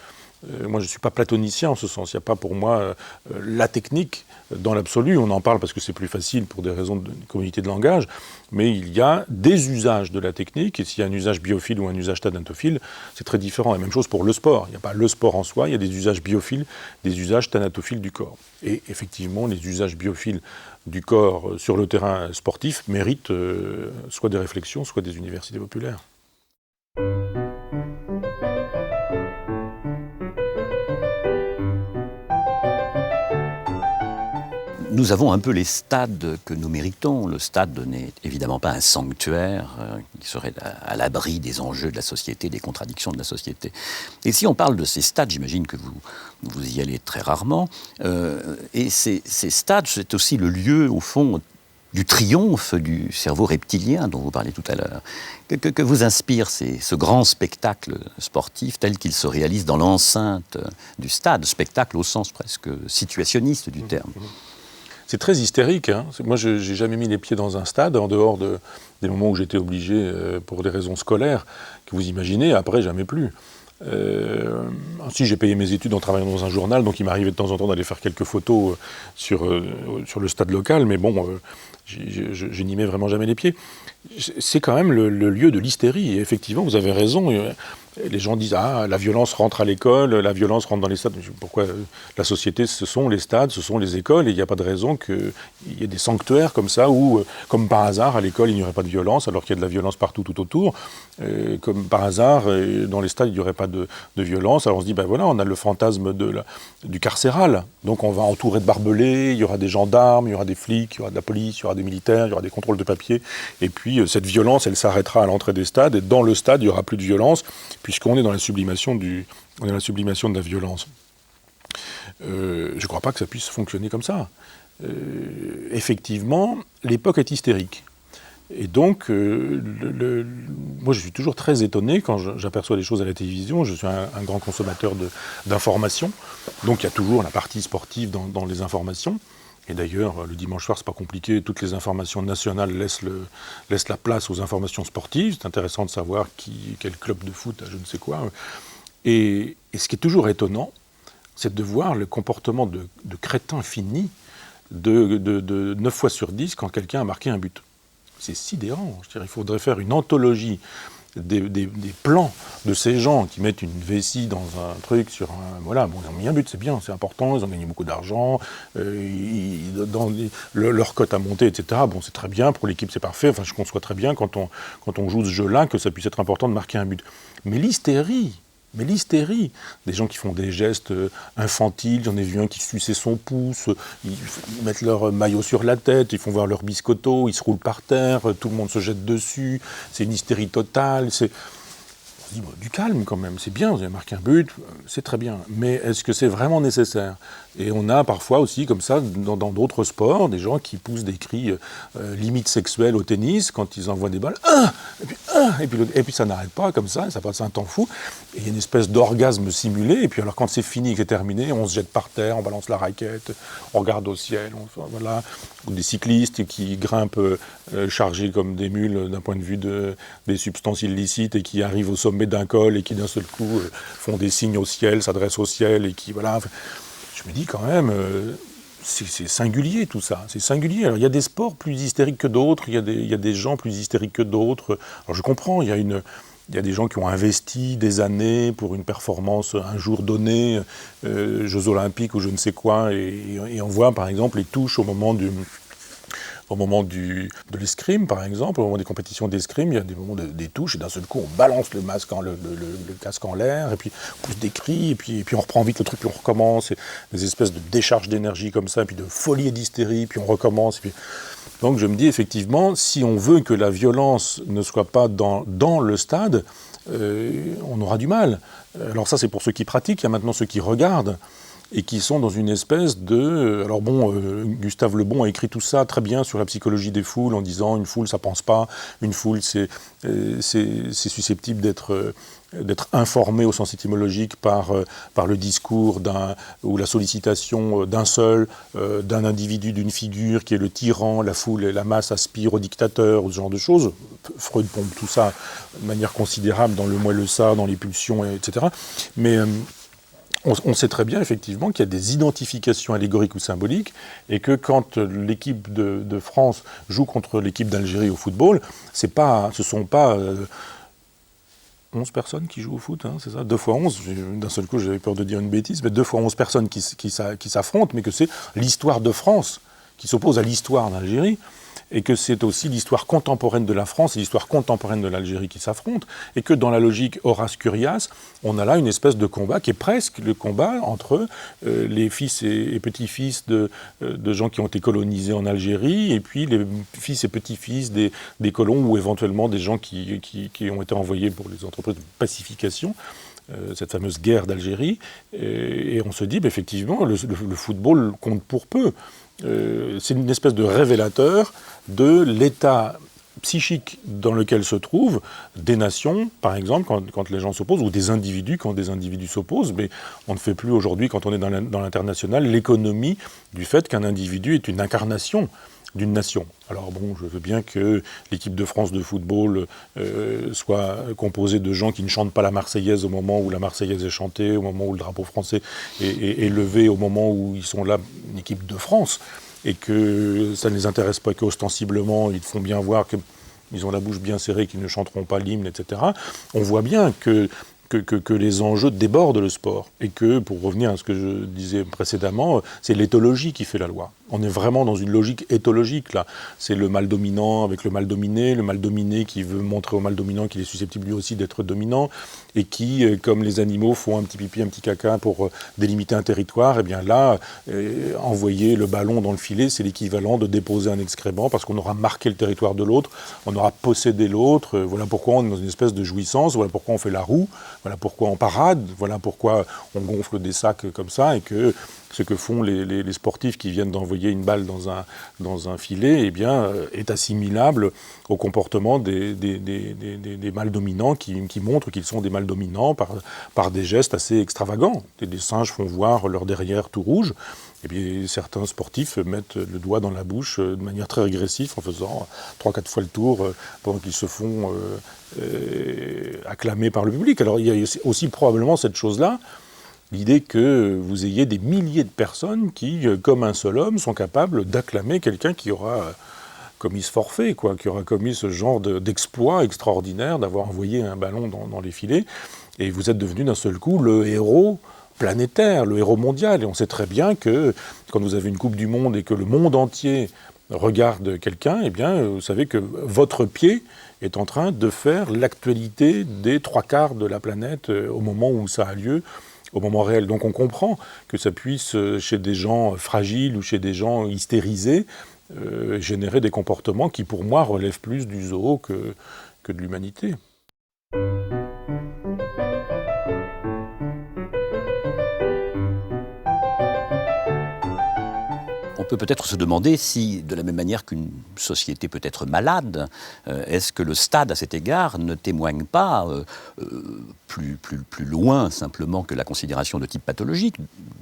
Moi, je ne suis pas platonicien en ce sens. Il n'y a pas pour moi la technique dans l'absolu. On en parle parce que c'est plus facile pour des raisons de communauté de langage. Mais il y a des usages de la technique. Et s'il y a un usage biophile ou un usage thanatophile, c'est très différent. La même chose pour le sport. Il n'y a pas le sport en soi. Il y a des usages biophiles, des usages thanatophiles du corps. Et effectivement, les usages biophiles du corps sur le terrain sportif méritent soit des réflexions, soit des universités populaires. Nous avons un peu les stades que nous méritons. Le stade n'est évidemment pas un sanctuaire qui serait à l'abri des enjeux de la société, des contradictions de la société. Et si on parle de ces stades, j'imagine que vous y allez très rarement, et ces stades, c'est aussi le lieu, au fond, du triomphe du cerveau reptilien dont vous parliez tout à l'heure. Que vous inspire ce grand spectacle sportif tel qu'il se réalise dans l'enceinte du stade, spectacle au sens presque situationniste du terme? C'est très hystérique. Hein. Moi, je n'ai jamais mis les pieds dans un stade, en dehors des moments où j'étais obligé, pour des raisons scolaires, que vous imaginez, après, jamais plus. Si, j'ai payé mes études en travaillant dans un journal, donc il m'arrivait de temps en temps d'aller faire quelques photos sur le stade local, mais bon, je n'y mets vraiment jamais les pieds. C'est quand même le lieu de l'hystérie, et effectivement, vous avez raison. Les gens disent « Ah, la violence rentre à l'école, la violence rentre dans les stades ». Pourquoi la société, ce sont les stades, ce sont les écoles, et il n'y a pas de raison qu'il y ait des sanctuaires comme ça, où, comme par hasard, à l'école, il n'y aurait pas de violence, alors qu'il y a de la violence partout, tout autour. Comme par hasard, dans les stades, il n'y aurait pas de violence. Alors on se dit, ben voilà, on a le fantasme du carcéral. Donc on va entourer de barbelés, il y aura des gendarmes, il y aura des flics, il y aura de la police, il y aura des militaires, il y aura des contrôles de papier. Et puis cette violence, elle s'arrêtera à l'entrée des stades, et dans le stade, il n'y aura plus de violence, puisqu'on est dans la sublimation de la violence. Je ne crois pas que ça puisse fonctionner comme ça. Effectivement, l'époque est hystérique. Et donc, moi je suis toujours très étonné quand j'aperçois des choses à la télévision. Je suis un grand consommateur d'informations. Donc il y a toujours la partie sportive dans les informations. Et d'ailleurs, le dimanche soir, c'est pas compliqué. Toutes les informations nationales laissent la place aux informations sportives. C'est intéressant de savoir quel club de foot a je ne sais quoi. Et ce qui est toujours étonnant, c'est de voir le comportement de crétin fini de 9 fois sur 10 quand quelqu'un a marqué un but. C'est sidérant. Je dirais, il faudrait faire une anthologie des plans de ces gens qui mettent une vessie dans un truc sur un... Voilà, bon, ils ont mis un but, c'est bien, c'est important, ils ont gagné beaucoup d'argent, leur cote a monté, etc. Bon, c'est très bien, pour l'équipe c'est parfait, enfin je conçois très bien quand on joue ce jeu-là que ça puisse être important de marquer un but. Mais l'hystérie, des gens qui font des gestes infantiles, j'en ai vu un qui suçait son pouce, ils mettent leur maillot sur la tête, ils font voir leur biscotto, ils se roulent par terre, tout le monde se jette dessus, c'est une hystérie totale, on se dit, bon, du calme quand même, c'est bien, vous avez marqué un but, c'est très bien, mais est-ce que c'est vraiment nécessaire ? Et on a parfois aussi, comme ça, dans d'autres sports, des gens qui poussent des cris limite sexuels au tennis, quand ils envoient des balles, et puis ça n'arrête pas comme ça passe un temps fou, et il y a une espèce d'orgasme simulé, et puis alors quand c'est fini, que c'est terminé, on se jette par terre, on balance la raquette, on regarde au ciel, voilà, ou des cyclistes qui grimpent chargés comme des mules d'un point de vue des substances illicites, et qui arrivent au sommet d'un col, et qui d'un seul coup font des signes au ciel, s'adressent au ciel, et qui, voilà... Je me dis quand même, c'est singulier tout ça, c'est singulier. Alors il y a des sports plus hystériques que d'autres, il y a des gens plus hystériques que d'autres. Alors je comprends, il y a des gens qui ont investi des années pour une performance un jour donné, Jeux Olympiques ou je ne sais quoi, et on voit par exemple les touches au moment de l'escrime, par exemple, au moment des compétitions d'escrime, il y a des moments des touches, et d'un seul coup, on balance le casque en l'air, et puis on pousse des cris, et puis on reprend vite le truc, puis on recommence, et des espèces de décharges d'énergie comme ça, et puis de folie et d'hystérie, puis on recommence. Donc je me dis, effectivement, si on veut que la violence ne soit pas dans le stade, on aura du mal. Alors ça, c'est pour ceux qui pratiquent, il y a maintenant ceux qui regardent, et qui sont dans une espèce de... Alors bon, Gustave Le Bon a écrit tout ça très bien sur la psychologie des foules, en disant une foule, ça pense pas, une foule, c'est susceptible d'être informé au sens étymologique par le discours ou la sollicitation d'un seul, d'un individu, d'une figure qui est le tyran, la foule et la masse aspirent au dictateur, ou ce genre de choses. Freud pompe tout ça de manière considérable dans le moi, le ça, dans les pulsions, etc. Mais... On sait très bien, effectivement, qu'il y a des identifications allégoriques ou symboliques, et que quand l'équipe de France joue contre l'équipe d'Algérie au football, ce sont pas 11 personnes qui jouent au foot, hein, c'est ça, 2 fois 11, d'un seul coup j'avais peur de dire une bêtise, mais 2 fois 11 personnes qui s'affrontent, mais que c'est l'histoire de France qui s'oppose à l'histoire d'Algérie, et que c'est aussi l'histoire contemporaine de la France et l'histoire contemporaine de l'Algérie qui s'affrontent, et que dans la logique Horace Curias, on a là une espèce de combat qui est presque le combat entre les fils et petits-fils de gens qui ont été colonisés en Algérie, et puis les fils et petits-fils des colons, ou éventuellement des gens qui ont été envoyés pour les entreprises de pacification, cette fameuse guerre d'Algérie, et on se dit, effectivement, le football compte pour peu. C'est une espèce de révélateur de l'état psychique dans lequel se trouvent des nations, par exemple, quand les gens s'opposent, ou des individus quand des individus s'opposent, mais on ne fait plus aujourd'hui, quand on est dans l'international, l'économie du fait qu'un individu est une incarnation d'une nation. Alors bon, je veux bien que l'équipe de France de football soit composée de gens qui ne chantent pas la Marseillaise au moment où la Marseillaise est chantée, au moment où le drapeau français est levé, au moment où ils sont là, une équipe de France, et que ça ne les intéresse pas, qu'ostensiblement ils font bien voir qu'ils ont la bouche bien serrée, qu'ils ne chanteront pas l'hymne, etc. On voit bien que les enjeux débordent le sport. Et que, pour revenir à ce que je disais précédemment, c'est l'éthologie qui fait la loi. On est vraiment dans une logique éthologique, là. C'est le mal dominant avec le mal dominé qui veut montrer au mal dominant qu'il est susceptible lui aussi d'être dominant, et qui, comme les animaux, font un petit pipi, un petit caca pour délimiter un territoire. Et bien là, envoyer le ballon dans le filet, c'est l'équivalent de déposer un excrément, parce qu'on aura marqué le territoire de l'autre, on aura possédé l'autre. Voilà pourquoi on est dans une espèce de jouissance, voilà pourquoi on fait la roue, voilà pourquoi on parade, voilà pourquoi on gonfle des sacs comme ça, et que ce que font les sportifs qui viennent d'envoyer une balle dans un filet, eh bien, est assimilable au comportement des mâles dominants qui montrent qu'ils sont des mâles dominants par des gestes assez extravagants. Des singes font voir leur derrière tout rouge. Et bien, certains sportifs mettent le doigt dans la bouche de manière très régressive en faisant 3-4 fois le tour pendant qu'ils se font acclamer par le public. Alors il y a aussi probablement cette chose-là, l'idée que vous ayez des milliers de personnes qui, comme un seul homme, sont capables d'acclamer quelqu'un qui aura commis ce forfait, qui aura commis ce genre d'exploit extraordinaire d'avoir envoyé un ballon dans les filets. Et vous êtes devenu d'un seul coup le héros planétaire, le héros mondial. Et on sait très bien que quand vous avez une Coupe du Monde et que le monde entier regarde quelqu'un, eh bien, vous savez que votre pied est en train de faire l'actualité des 3/4 de la planète au moment où ça a lieu, au moment réel. Donc on comprend que ça puisse, chez des gens fragiles ou chez des gens hystérisés, générer des comportements qui, pour moi, relèvent plus du zoo que de l'humanité. On peut peut-être se demander si, de la même manière qu'une société peut être malade, est-ce que le stade, à cet égard, ne témoigne pas plus loin simplement que la considération de type pathologique,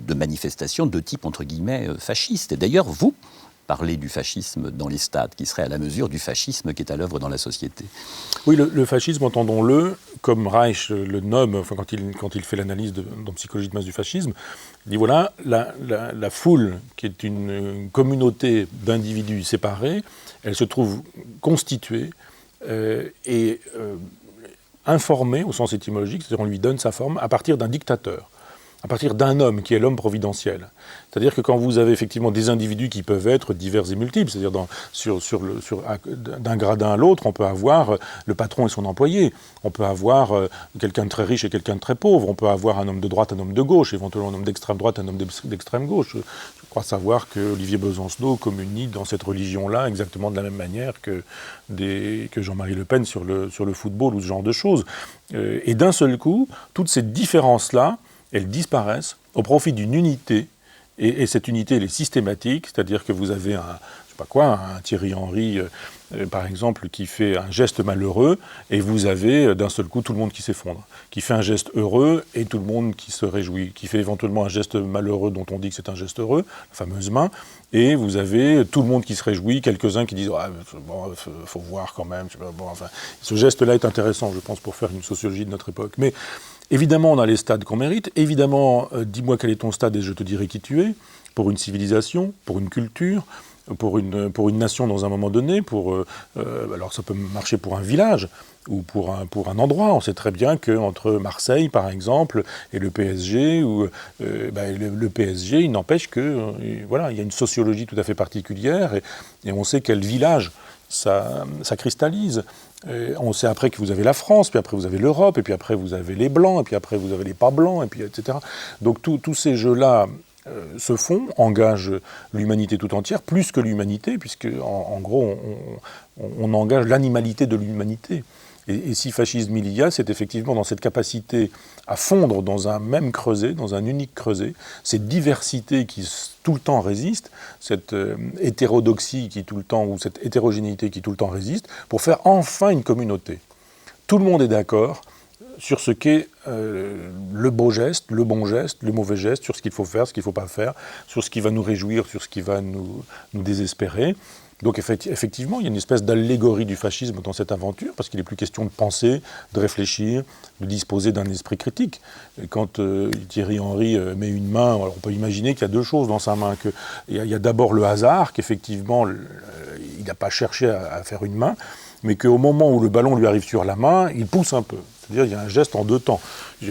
de manifestations de type, entre guillemets, fasciste. Et d'ailleurs, vous parlez du fascisme dans les stades, qui serait à la mesure du fascisme qui est à l'œuvre dans la société. Oui, le fascisme, entendons-le, comme Reich le nomme, enfin, quand il fait l'analyse dans Psychologie de masse du fascisme, il dit voilà, la foule, qui est une communauté d'individus séparés, elle se trouve constituée et informée au sens étymologique, c'est-à-dire on lui donne sa forme à partir d'un dictateur, à partir d'un homme qui est l'homme providentiel. C'est-à-dire que quand vous avez effectivement des individus qui peuvent être divers et multiples, c'est-à-dire d'un gradin à l'autre, on peut avoir le patron et son employé, on peut avoir quelqu'un de très riche et quelqu'un de très pauvre, on peut avoir un homme de droite, un homme de gauche, éventuellement un homme d'extrême droite, un homme d'extrême gauche. Je crois savoir que Olivier Besancenot communie dans cette religion-là exactement de la même manière que Jean-Marie Le Pen sur le football ou ce genre de choses. Et d'un seul coup, toutes ces différences-là, elles disparaissent au profit d'une unité, et cette unité, elle est systématique, c'est-à-dire que vous avez un Thierry Henry, par exemple, qui fait un geste malheureux, et vous avez d'un seul coup tout le monde qui s'effondre, qui fait un geste heureux, et tout le monde qui se réjouit, qui fait éventuellement un geste malheureux dont on dit que c'est un geste heureux, la fameuse main, et vous avez tout le monde qui se réjouit, quelques-uns qui disent « bon, faut voir quand même ». Bon, enfin, ce geste-là est intéressant, je pense, pour faire une sociologie de notre époque. Mais Évidemment, on a les stades qu'on mérite. Évidemment, dis-moi quel est ton stade et je te dirai qui tu es, pour une civilisation, pour une culture, pour une nation dans un moment donné. Alors ça peut marcher pour un village ou pour un endroit. On sait très bien qu'entre Marseille, par exemple, et le PSG, le PSG, il n'empêche que voilà, il y a une sociologie tout à fait particulière et on sait quel village ça cristallise. On sait après que vous avez la France, puis après vous avez l'Europe, et puis après vous avez les Blancs, et puis après vous avez les pas Blancs, et puis etc. Donc tous ces jeux-là se font, engagent l'humanité tout entière, plus que l'humanité, puisque en gros on engage l'animalité de l'humanité. Et si fascisme il y a, c'est effectivement dans cette capacité à fondre dans un même creuset, dans un unique creuset, cette diversité qui tout le temps résiste, cette hétérodoxie qui tout le temps, ou cette hétérogénéité qui tout le temps résiste, pour faire enfin une communauté. Tout le monde est d'accord sur ce qu'est le beau geste, le bon geste, le mauvais geste, sur ce qu'il faut faire, ce qu'il ne faut pas faire, sur ce qui va nous réjouir, sur ce qui va nous désespérer. Donc effectivement, il y a une espèce d'allégorie du fascisme dans cette aventure, parce qu'il n'est plus question de penser, de réfléchir, de disposer d'un esprit critique. Et quand Thierry Henry met une main, alors on peut imaginer qu'il y a deux choses dans sa main. Il y a d'abord le hasard, qu'effectivement, il n'a pas cherché à faire une main, mais qu'au moment où le ballon lui arrive sur la main, il pousse un peu. C'est-à-dire qu'il y a un geste en deux temps.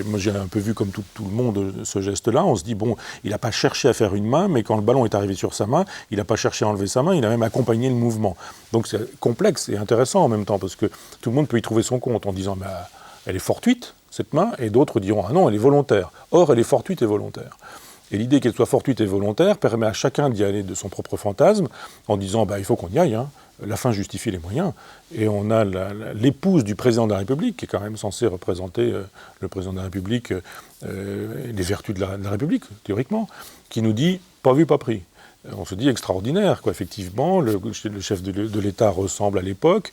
Moi, j'ai un peu vu comme tout le monde ce geste-là. On se dit, bon, il n'a pas cherché à faire une main, mais quand le ballon est arrivé sur sa main, il n'a pas cherché à enlever sa main, il a même accompagné le mouvement. Donc c'est complexe et intéressant en même temps, parce que tout le monde peut y trouver son compte en disant, elle est fortuite, cette main, et d'autres diront, ah non, elle est volontaire. Or, elle est fortuite et volontaire. Et l'idée qu'elle soit fortuite et volontaire permet à chacun d'y aller de son propre fantasme, en disant, il faut qu'on y aille, la fin justifie les moyens. Et on a l'épouse du président de la République, qui est quand même censée représenter le président de la République, les vertus de la République, théoriquement, qui nous dit « pas vu, pas pris ». On se dit extraordinaire, quoi. Effectivement, le chef de l'État ressemble à l'époque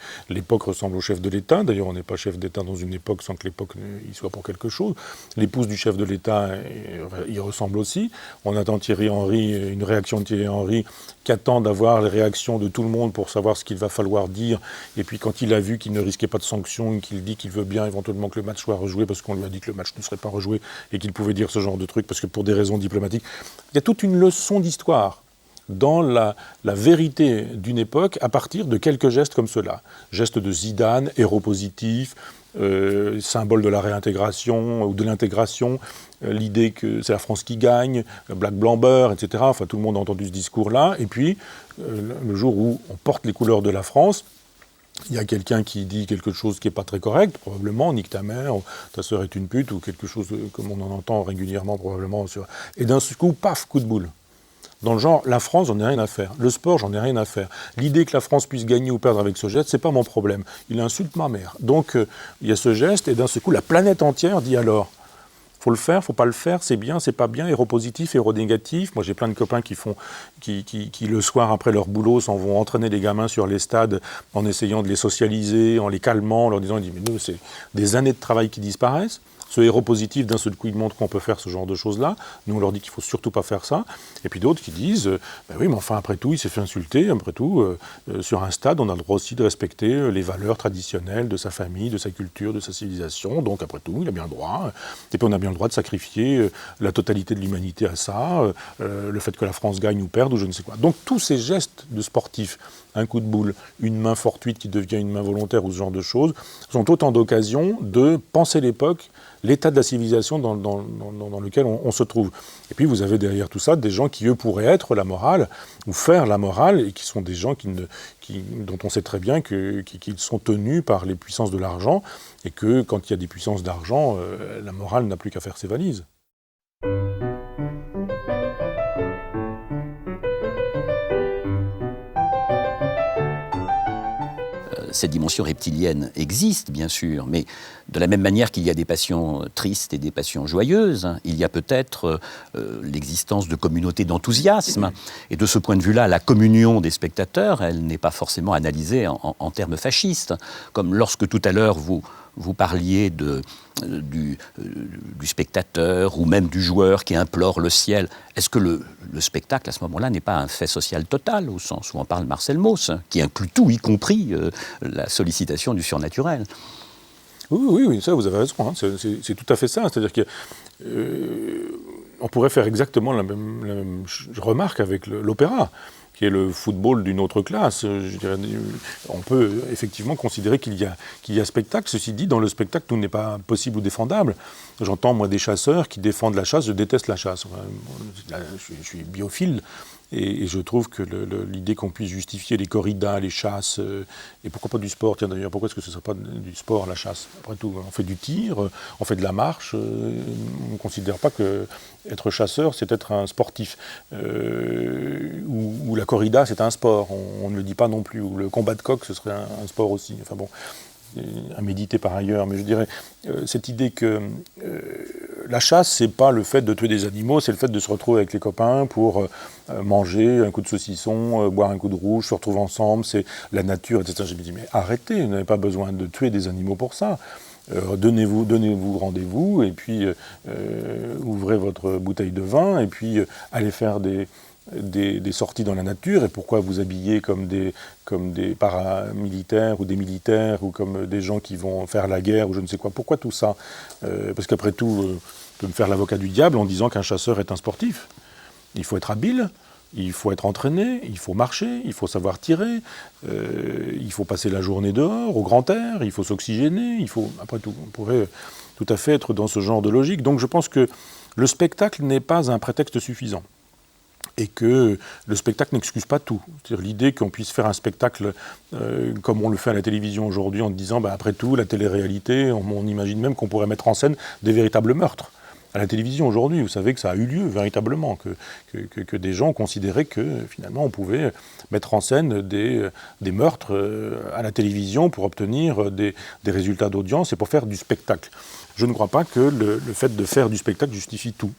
ressemble au chef de l'État. D'ailleurs, on n'est pas chef d'État dans une époque sans que l'époque y soit pour quelque chose. L'épouse du chef de l'État y ressemble aussi. On attend une réaction de Thierry Henry, qui attend d'avoir les réactions de tout le monde pour savoir ce qu'il va falloir dire. Et puis quand il a vu qu'il ne risquait pas de sanctions, et qu'il dit qu'il veut bien éventuellement que le match soit rejoué, parce qu'on lui a dit que le match ne serait pas rejoué, et qu'il pouvait dire ce genre de truc, parce que pour des raisons diplomatiques, il y a toute une leçon d'histoire dans la vérité d'une époque à partir de quelques gestes comme cela. Gestes de Zidane, héros positif, symbole de la réintégration ou de l'intégration, l'idée que c'est la France qui gagne, Black Blamber, etc. Enfin, tout le monde a entendu ce discours-là. Et puis, le jour où on porte les couleurs de la France, il y a quelqu'un qui dit quelque chose qui n'est pas très correct, probablement, nique ta mère, ta sœur est une pute, ou quelque chose comme on en entend régulièrement, probablement. Et d'un coup, paf, coup de boule. Dans le genre, la France, j'en ai rien à faire. Le sport, j'en ai rien à faire. L'idée que la France puisse gagner ou perdre avec ce geste, c'est pas mon problème. Il insulte ma mère. Donc, il y a ce geste, et d'un seul coup, la planète entière dit alors, faut le faire, faut pas le faire, c'est bien, c'est pas bien, héros positif, héros négatif. Moi, j'ai plein de copains qui le soir, après leur boulot, s'en vont entraîner les gamins sur les stades en essayant de les socialiser, en les calmant, en leur disant, mais nous, c'est des années de travail qui disparaissent. Ce héros positif, d'un seul coup, il montre qu'on peut faire ce genre de choses-là. Nous, on leur dit qu'il ne faut surtout pas faire ça. Et puis d'autres qui disent, oui, mais enfin, après tout, il s'est fait insulter. Après tout, sur un stade, on a le droit aussi de respecter les valeurs traditionnelles de sa famille, de sa culture, de sa civilisation. Donc, après tout, il a bien le droit. Et puis, on a bien le droit de sacrifier la totalité de l'humanité à ça, le fait que la France gagne ou perde, ou je ne sais quoi. Donc, tous ces gestes de sportifs, un coup de boule, une main fortuite qui devient une main volontaire ou ce genre de choses, sont autant d'occasions de penser l'époque, l'état de la civilisation dans lequel on se trouve. Et puis vous avez derrière tout ça des gens qui, eux, pourraient être la morale, ou faire la morale, et qui sont des gens dont on sait très bien qu'ils sont tenus par les puissances de l'argent, et que quand il y a des puissances d'argent, la morale n'a plus qu'à faire ses valises. Cette dimension reptilienne existe, bien sûr, mais de la même manière qu'il y a des passions tristes et des passions joyeuses, il y a peut-être l'existence de communautés d'enthousiasme. Et de ce point de vue-là, la communion des spectateurs, elle n'est pas forcément analysée en termes fascistes. Comme lorsque tout à l'heure, vous parliez du spectateur ou même du joueur qui implore le ciel. Est-ce que le spectacle, à ce moment-là, n'est pas un fait social total, au sens où en parle Marcel Mauss, qui inclut tout, y compris la sollicitation du surnaturel? Oui, ça vous avez raison, hein. C'est tout à fait ça. C'est-à-dire que on pourrait faire exactement la même remarque avec l'opéra, qui est le football d'une autre classe. Je dirais, on peut effectivement considérer qu'il y a spectacle. Ceci dit, dans le spectacle, tout n'est pas possible ou défendable. J'entends, moi, des chasseurs qui défendent la chasse. Je déteste la chasse. Enfin, je suis biophile. Et je trouve que l'idée qu'on puisse justifier les corridas, les chasses, et pourquoi pas du sport, tiens d'ailleurs, pourquoi est-ce que ce ne serait pas du sport, la chasse? Après tout, on fait du tir, on fait de la marche, on ne considère pas qu'être chasseur, c'est être un sportif. Ou la corrida, c'est un sport, on ne le dit pas non plus. Ou le combat de coq, ce serait un sport aussi. Enfin bon, à méditer par ailleurs, mais je dirais, cette idée que la chasse, c'est pas le fait de tuer des animaux, c'est le fait de se retrouver avec les copains pour manger un coup de saucisson, boire un coup de rouge, se retrouver ensemble, c'est la nature, etc. J'ai dit, mais arrêtez, vous n'avez pas besoin de tuer des animaux pour ça. Donnez-vous rendez-vous, et puis ouvrez votre bouteille de vin, et puis allez faire des sorties dans la nature, et pourquoi vous habiller comme des paramilitaires ou des militaires ou comme des gens qui vont faire la guerre ou je ne sais quoi. Pourquoi tout ça? Parce qu'après tout, on peut me faire l'avocat du diable en disant qu'un chasseur est un sportif. Il faut être habile, il faut être entraîné, il faut marcher, il faut savoir tirer, il faut passer la journée dehors, au grand air, il faut s'oxygéner, après tout, on pourrait tout à fait être dans ce genre de logique. Donc je pense que le spectacle n'est pas un prétexte suffisant. Et que le spectacle n'excuse pas tout. C'est-à-dire l'idée qu'on puisse faire un spectacle comme on le fait à la télévision aujourd'hui en disant, après tout, la télé-réalité, on imagine même qu'on pourrait mettre en scène des véritables meurtres. À la télévision aujourd'hui, vous savez que ça a eu lieu véritablement, que des gens considéraient que finalement on pouvait mettre en scène des meurtres à la télévision pour obtenir des résultats d'audience et pour faire du spectacle. Je ne crois pas que le fait de faire du spectacle justifie tout.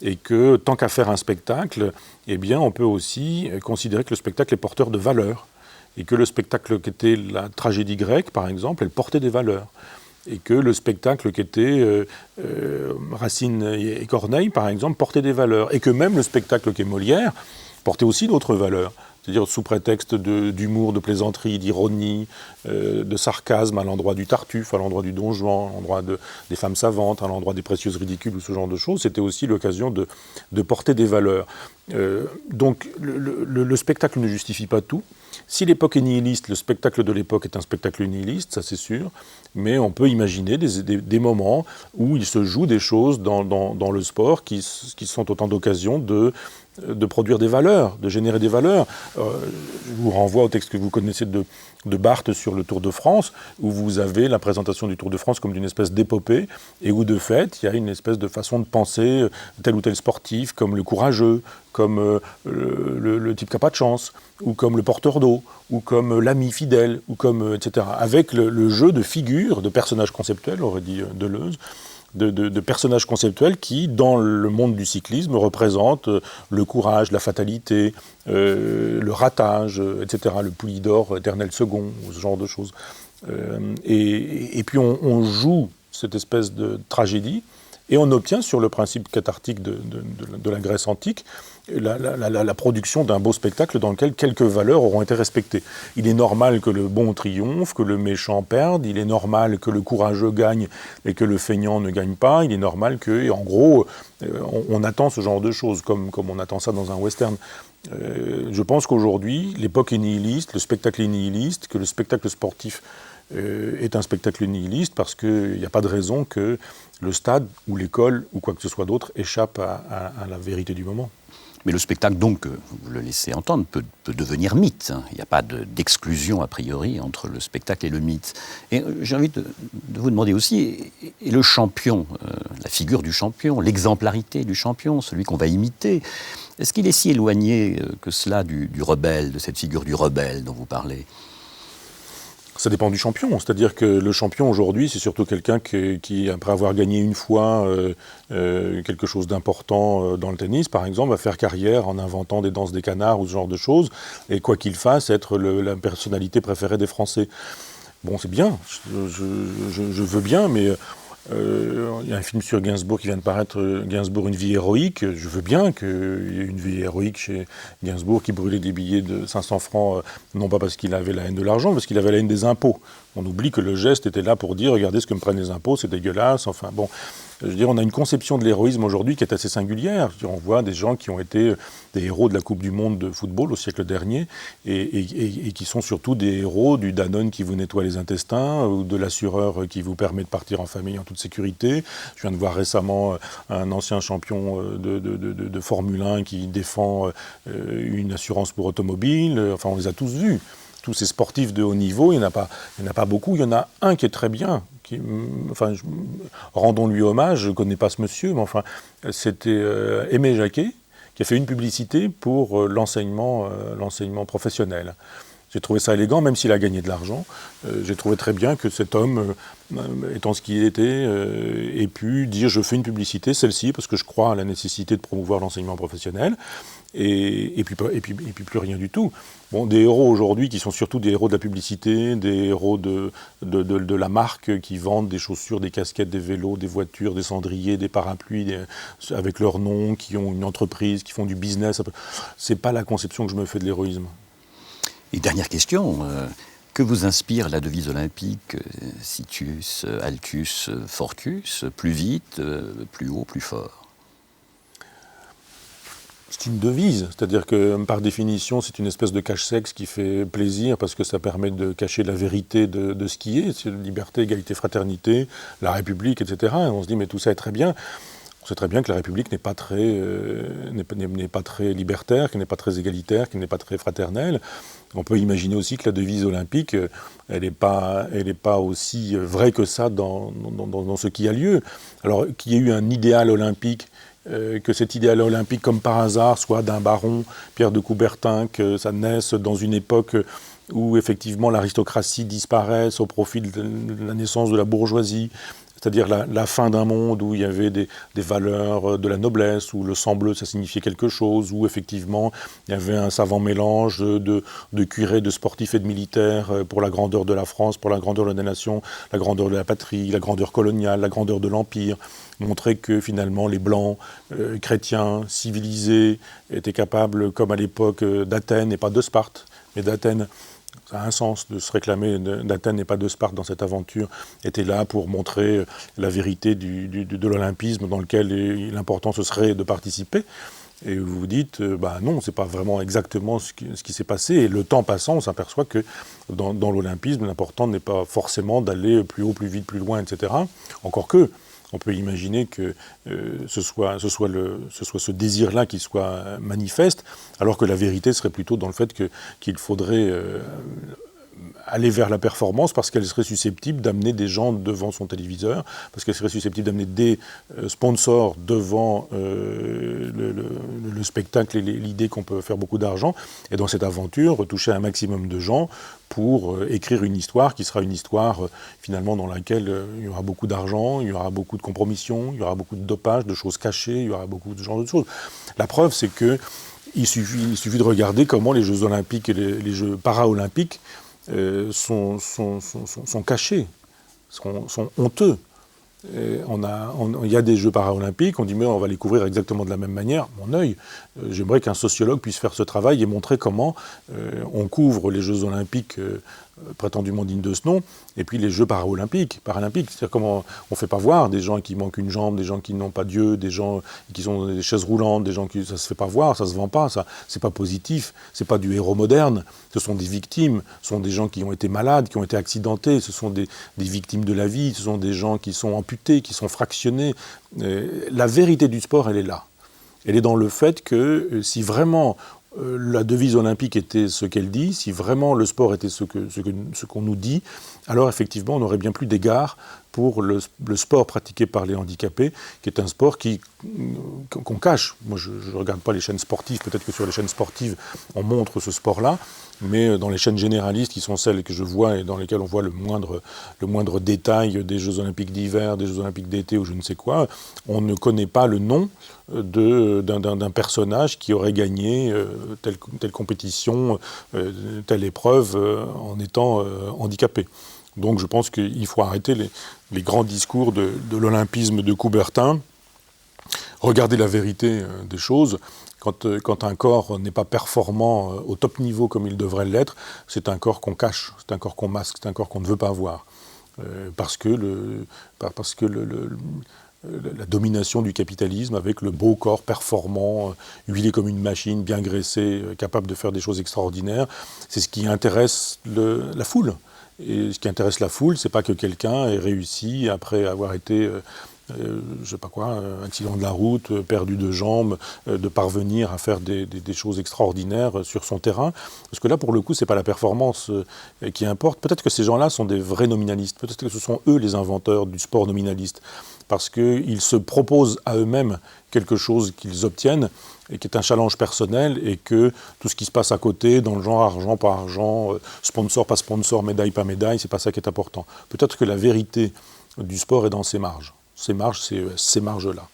Et que tant qu'à faire un spectacle, eh bien, on peut aussi considérer que le spectacle est porteur de valeurs. Et que le spectacle qui était la tragédie grecque, par exemple, elle portait des valeurs. Et que le spectacle qui était Racine et Corneille, par exemple, portait des valeurs. Et que même le spectacle qui est Molière portait aussi d'autres valeurs. C'est-à-dire sous prétexte d'humour, de plaisanterie, d'ironie, de sarcasme à l'endroit du Tartuffe, à l'endroit du Don Juan, à l'endroit des femmes savantes, à l'endroit des précieuses ridicules ou ce genre de choses, c'était aussi l'occasion de porter des valeurs. Donc le spectacle ne justifie pas tout. Si l'époque est nihiliste, le spectacle de l'époque est un spectacle nihiliste, ça c'est sûr, mais on peut imaginer des moments où il se joue des choses dans le sport qui sont autant d'occasions de produire des valeurs, de générer des valeurs. Je vous renvoie au texte que vous connaissez de Barthes sur le Tour de France, où vous avez la présentation du Tour de France comme d'une espèce d'épopée, et où de fait, il y a une espèce de façon de penser tel ou tel sportif, comme le courageux, comme le type qui n'a pas de chance, ou comme le porteur d'eau, ou comme l'ami fidèle, ou comme etc. Avec le jeu de figures, de personnages conceptuels, aurait dit Deleuze, de personnages conceptuels qui, dans le monde du cyclisme, représentent le courage, la fatalité, le ratage, etc., le Poulidor, Éternel Second, ce genre de choses. Et puis on joue cette espèce de tragédie, et on obtient, sur le principe cathartique de la Grèce antique, la production d'un beau spectacle dans lequel quelques valeurs auront été respectées. Il est normal que le bon triomphe, que le méchant perde, il est normal que le courageux gagne et que le feignant ne gagne pas, il est normal que, en gros, on attend ce genre de choses, comme on attend ça dans un western. Je pense qu'aujourd'hui, l'époque est nihiliste, le spectacle est nihiliste, que le spectacle sportif est un spectacle nihiliste parce qu'il n'y a pas de raison que le stade ou l'école ou quoi que ce soit d'autre échappe à la vérité du moment. Mais le spectacle, donc, vous le laissez entendre, peut devenir mythe. Il n'y a pas d'exclusion a priori entre le spectacle et le mythe. Et j'ai envie de vous demander aussi, et le champion, la figure du champion, l'exemplarité du champion, celui qu'on va imiter, est-ce qu'il est si éloigné que cela du rebelle, de cette figure du rebelle dont vous parlez ? Ça dépend du champion, c'est-à-dire que le champion aujourd'hui, c'est surtout quelqu'un qui, après avoir gagné une fois quelque chose d'important dans le tennis, par exemple, va faire carrière en inventant des danses des canards ou ce genre de choses, et quoi qu'il fasse, être la personnalité préférée des Français. Bon, c'est bien, je veux bien, mais il y a un film sur Gainsbourg qui vient de paraître, Gainsbourg, une vie héroïque. Je veux bien qu'il y ait une vie héroïque chez Gainsbourg qui brûlait des billets de 500 francs, non pas parce qu'il avait la haine de l'argent, mais parce qu'il avait la haine des impôts. On oublie que le geste était là pour dire « regardez ce que me prennent les impôts, c'est dégueulasse ». Enfin bon, je veux dire, on a une conception de l'héroïsme aujourd'hui qui est assez singulière. Je veux dire, on voit des gens qui ont été des héros de la Coupe du Monde de football au siècle dernier et qui sont surtout des héros du Danone qui vous nettoie les intestins ou de l'assureur qui vous permet de partir en famille en toute sécurité. Je viens de voir récemment un ancien champion de Formule 1 qui défend une assurance pour automobile. Enfin, on les a tous vus. Tous ces sportifs de haut niveau, il n'y en a pas beaucoup. Il y en a un qui est très bien. Rendons-lui hommage, je ne connais pas ce monsieur, mais enfin, c'était Aimé Jacquet, qui a fait une publicité pour l'enseignement professionnel. J'ai trouvé ça élégant, même s'il a gagné de l'argent. J'ai trouvé très bien que cet homme, étant ce qu'il était, ait pu dire « je fais une publicité, celle-ci, parce que je crois à la nécessité de promouvoir l'enseignement professionnel ». Et puis plus rien du tout. Bon, des héros aujourd'hui qui sont surtout des héros de la publicité, des héros de la marque qui vendent des chaussures, des casquettes, des vélos, des voitures, des cendriers, des parapluies avec leur nom, qui ont une entreprise, qui font du business. C'est pas la conception que je me fais de l'héroïsme. Et dernière question, que vous inspire la devise olympique Situs, Altus, Fortus, plus vite, plus haut, plus fort? C'est une devise, c'est-à-dire que par définition c'est une espèce de cache-sexe qui fait plaisir parce que ça permet de cacher la vérité de ce qui est, c'est liberté, égalité, fraternité, la République, etc. Et on se dit mais tout ça est très bien. On sait très bien que la République n'est pas très libertaire, qu'elle n'est pas très égalitaire, qu'elle n'est pas très fraternelle. On peut imaginer aussi que la devise olympique, elle n'est pas aussi vraie que ça dans ce qui a lieu. Alors qu'il y ait eu un idéal olympique, que cet idéal olympique, comme par hasard, soit d'un baron, Pierre de Coubertin, que ça naisse dans une époque où effectivement l'aristocratie disparaisse au profit de la naissance de la bourgeoisie, c'est-à-dire la fin d'un monde où il y avait des valeurs de la noblesse, où le sang bleu ça signifiait quelque chose, où effectivement il y avait un savant mélange de curés, de sportifs et de militaires pour la grandeur de la France, pour la grandeur de la nation, la grandeur de la patrie, la grandeur coloniale, la grandeur de l'Empire. Montrer que finalement les Blancs, chrétiens, civilisés, étaient capables, comme à l'époque d'Athènes et pas de Sparte, mais d'Athènes, ça a un sens de se réclamer d'Athènes et pas de Sparte dans cette aventure, était là pour montrer la vérité de l'olympisme dans lequel l'important ce serait de participer. Et vous vous dites, non, c'est pas vraiment exactement ce qui s'est passé. Et le temps passant, on s'aperçoit que dans l'olympisme, l'important n'est pas forcément d'aller plus haut, plus vite, plus loin, etc. Encore que, on peut imaginer que ce soit ce désir-là qui soit manifeste, alors que la vérité serait plutôt dans le fait qu'il faudrait aller vers la performance parce qu'elle serait susceptible d'amener des gens devant son téléviseur, parce qu'elle serait susceptible d'amener des sponsors devant le spectacle et l'idée qu'on peut faire beaucoup d'argent, et dans cette aventure, toucher un maximum de gens pour écrire une histoire qui sera une histoire finalement dans laquelle il y aura beaucoup d'argent, il y aura beaucoup de compromissions, il y aura beaucoup de dopage, de choses cachées, il y aura beaucoup de genre de choses. La preuve, c'est que il suffit de regarder comment les Jeux olympiques et les Jeux para-olympiques sont cachés, sont honteux. Il y a des Jeux paralympiques, on dit mais on va les couvrir exactement de la même manière. Mon œil, j'aimerais qu'un sociologue puisse faire ce travail et montrer comment on couvre les Jeux olympiques prétendument dignes de ce nom, et puis les Jeux paralympiques. C'est-à-dire comment on ne fait pas voir des gens qui manquent une jambe, des gens qui n'ont pas d'yeux, des gens qui sont dans des chaises roulantes, des gens qui... Ça ne se fait pas voir, ça ne se vend pas, ça, c'est pas positif, c'est pas du héros moderne, ce sont des victimes, ce sont des gens qui ont été malades, qui ont été accidentés, ce sont des victimes de la vie, ce sont des gens qui sont amputés, qui sont fractionnés. La vérité du sport, elle est là. Elle est dans le fait que si vraiment la devise olympique était ce qu'elle dit, si vraiment le sport était ce qu'on nous dit, alors effectivement on n'aurait bien plus d'égard pour le sport pratiqué par les handicapés, qui est un sport qu'on cache. Moi je ne regarde pas les chaînes sportives, peut-être que sur les chaînes sportives on montre ce sport-là, mais dans les chaînes généralistes qui sont celles que je vois et dans lesquelles on voit le moindre détail des Jeux olympiques d'hiver, des Jeux olympiques d'été ou je ne sais quoi, on ne connaît pas le nom d'un personnage qui aurait gagné telle compétition, telle épreuve en étant handicapé. Donc je pense qu'il faut arrêter les grands discours de l'olympisme de Coubertin. regarder la vérité des choses. Quand un corps n'est pas performant au top niveau comme il devrait l'être, c'est un corps qu'on cache, c'est un corps qu'on masque, c'est un corps qu'on ne veut pas voir. Parce que la domination du capitalisme avec le beau corps performant, huilé comme une machine, bien graissé, capable de faire des choses extraordinaires, c'est ce qui intéresse la foule. Et ce qui intéresse la foule, c'est pas que quelqu'un ait réussi après avoir été je sais pas quoi, accident de la route, perdu de jambes, de parvenir à faire des choses extraordinaires sur son terrain. Parce que là, pour le coup, c'est pas la performance qui importe. Peut-être que ces gens-là sont des vrais nominalistes. Peut-être que ce sont eux les inventeurs du sport nominaliste. Parce qu'ils se proposent à eux-mêmes quelque chose qu'ils obtiennent et qui est un challenge personnel, et que tout ce qui se passe à côté, dans le genre argent par argent, sponsor pas sponsor, médaille pas médaille, c'est pas ça qui est important. Peut-être que la vérité du sport est dans ces marges. Ces marges, c'est ces marges-là.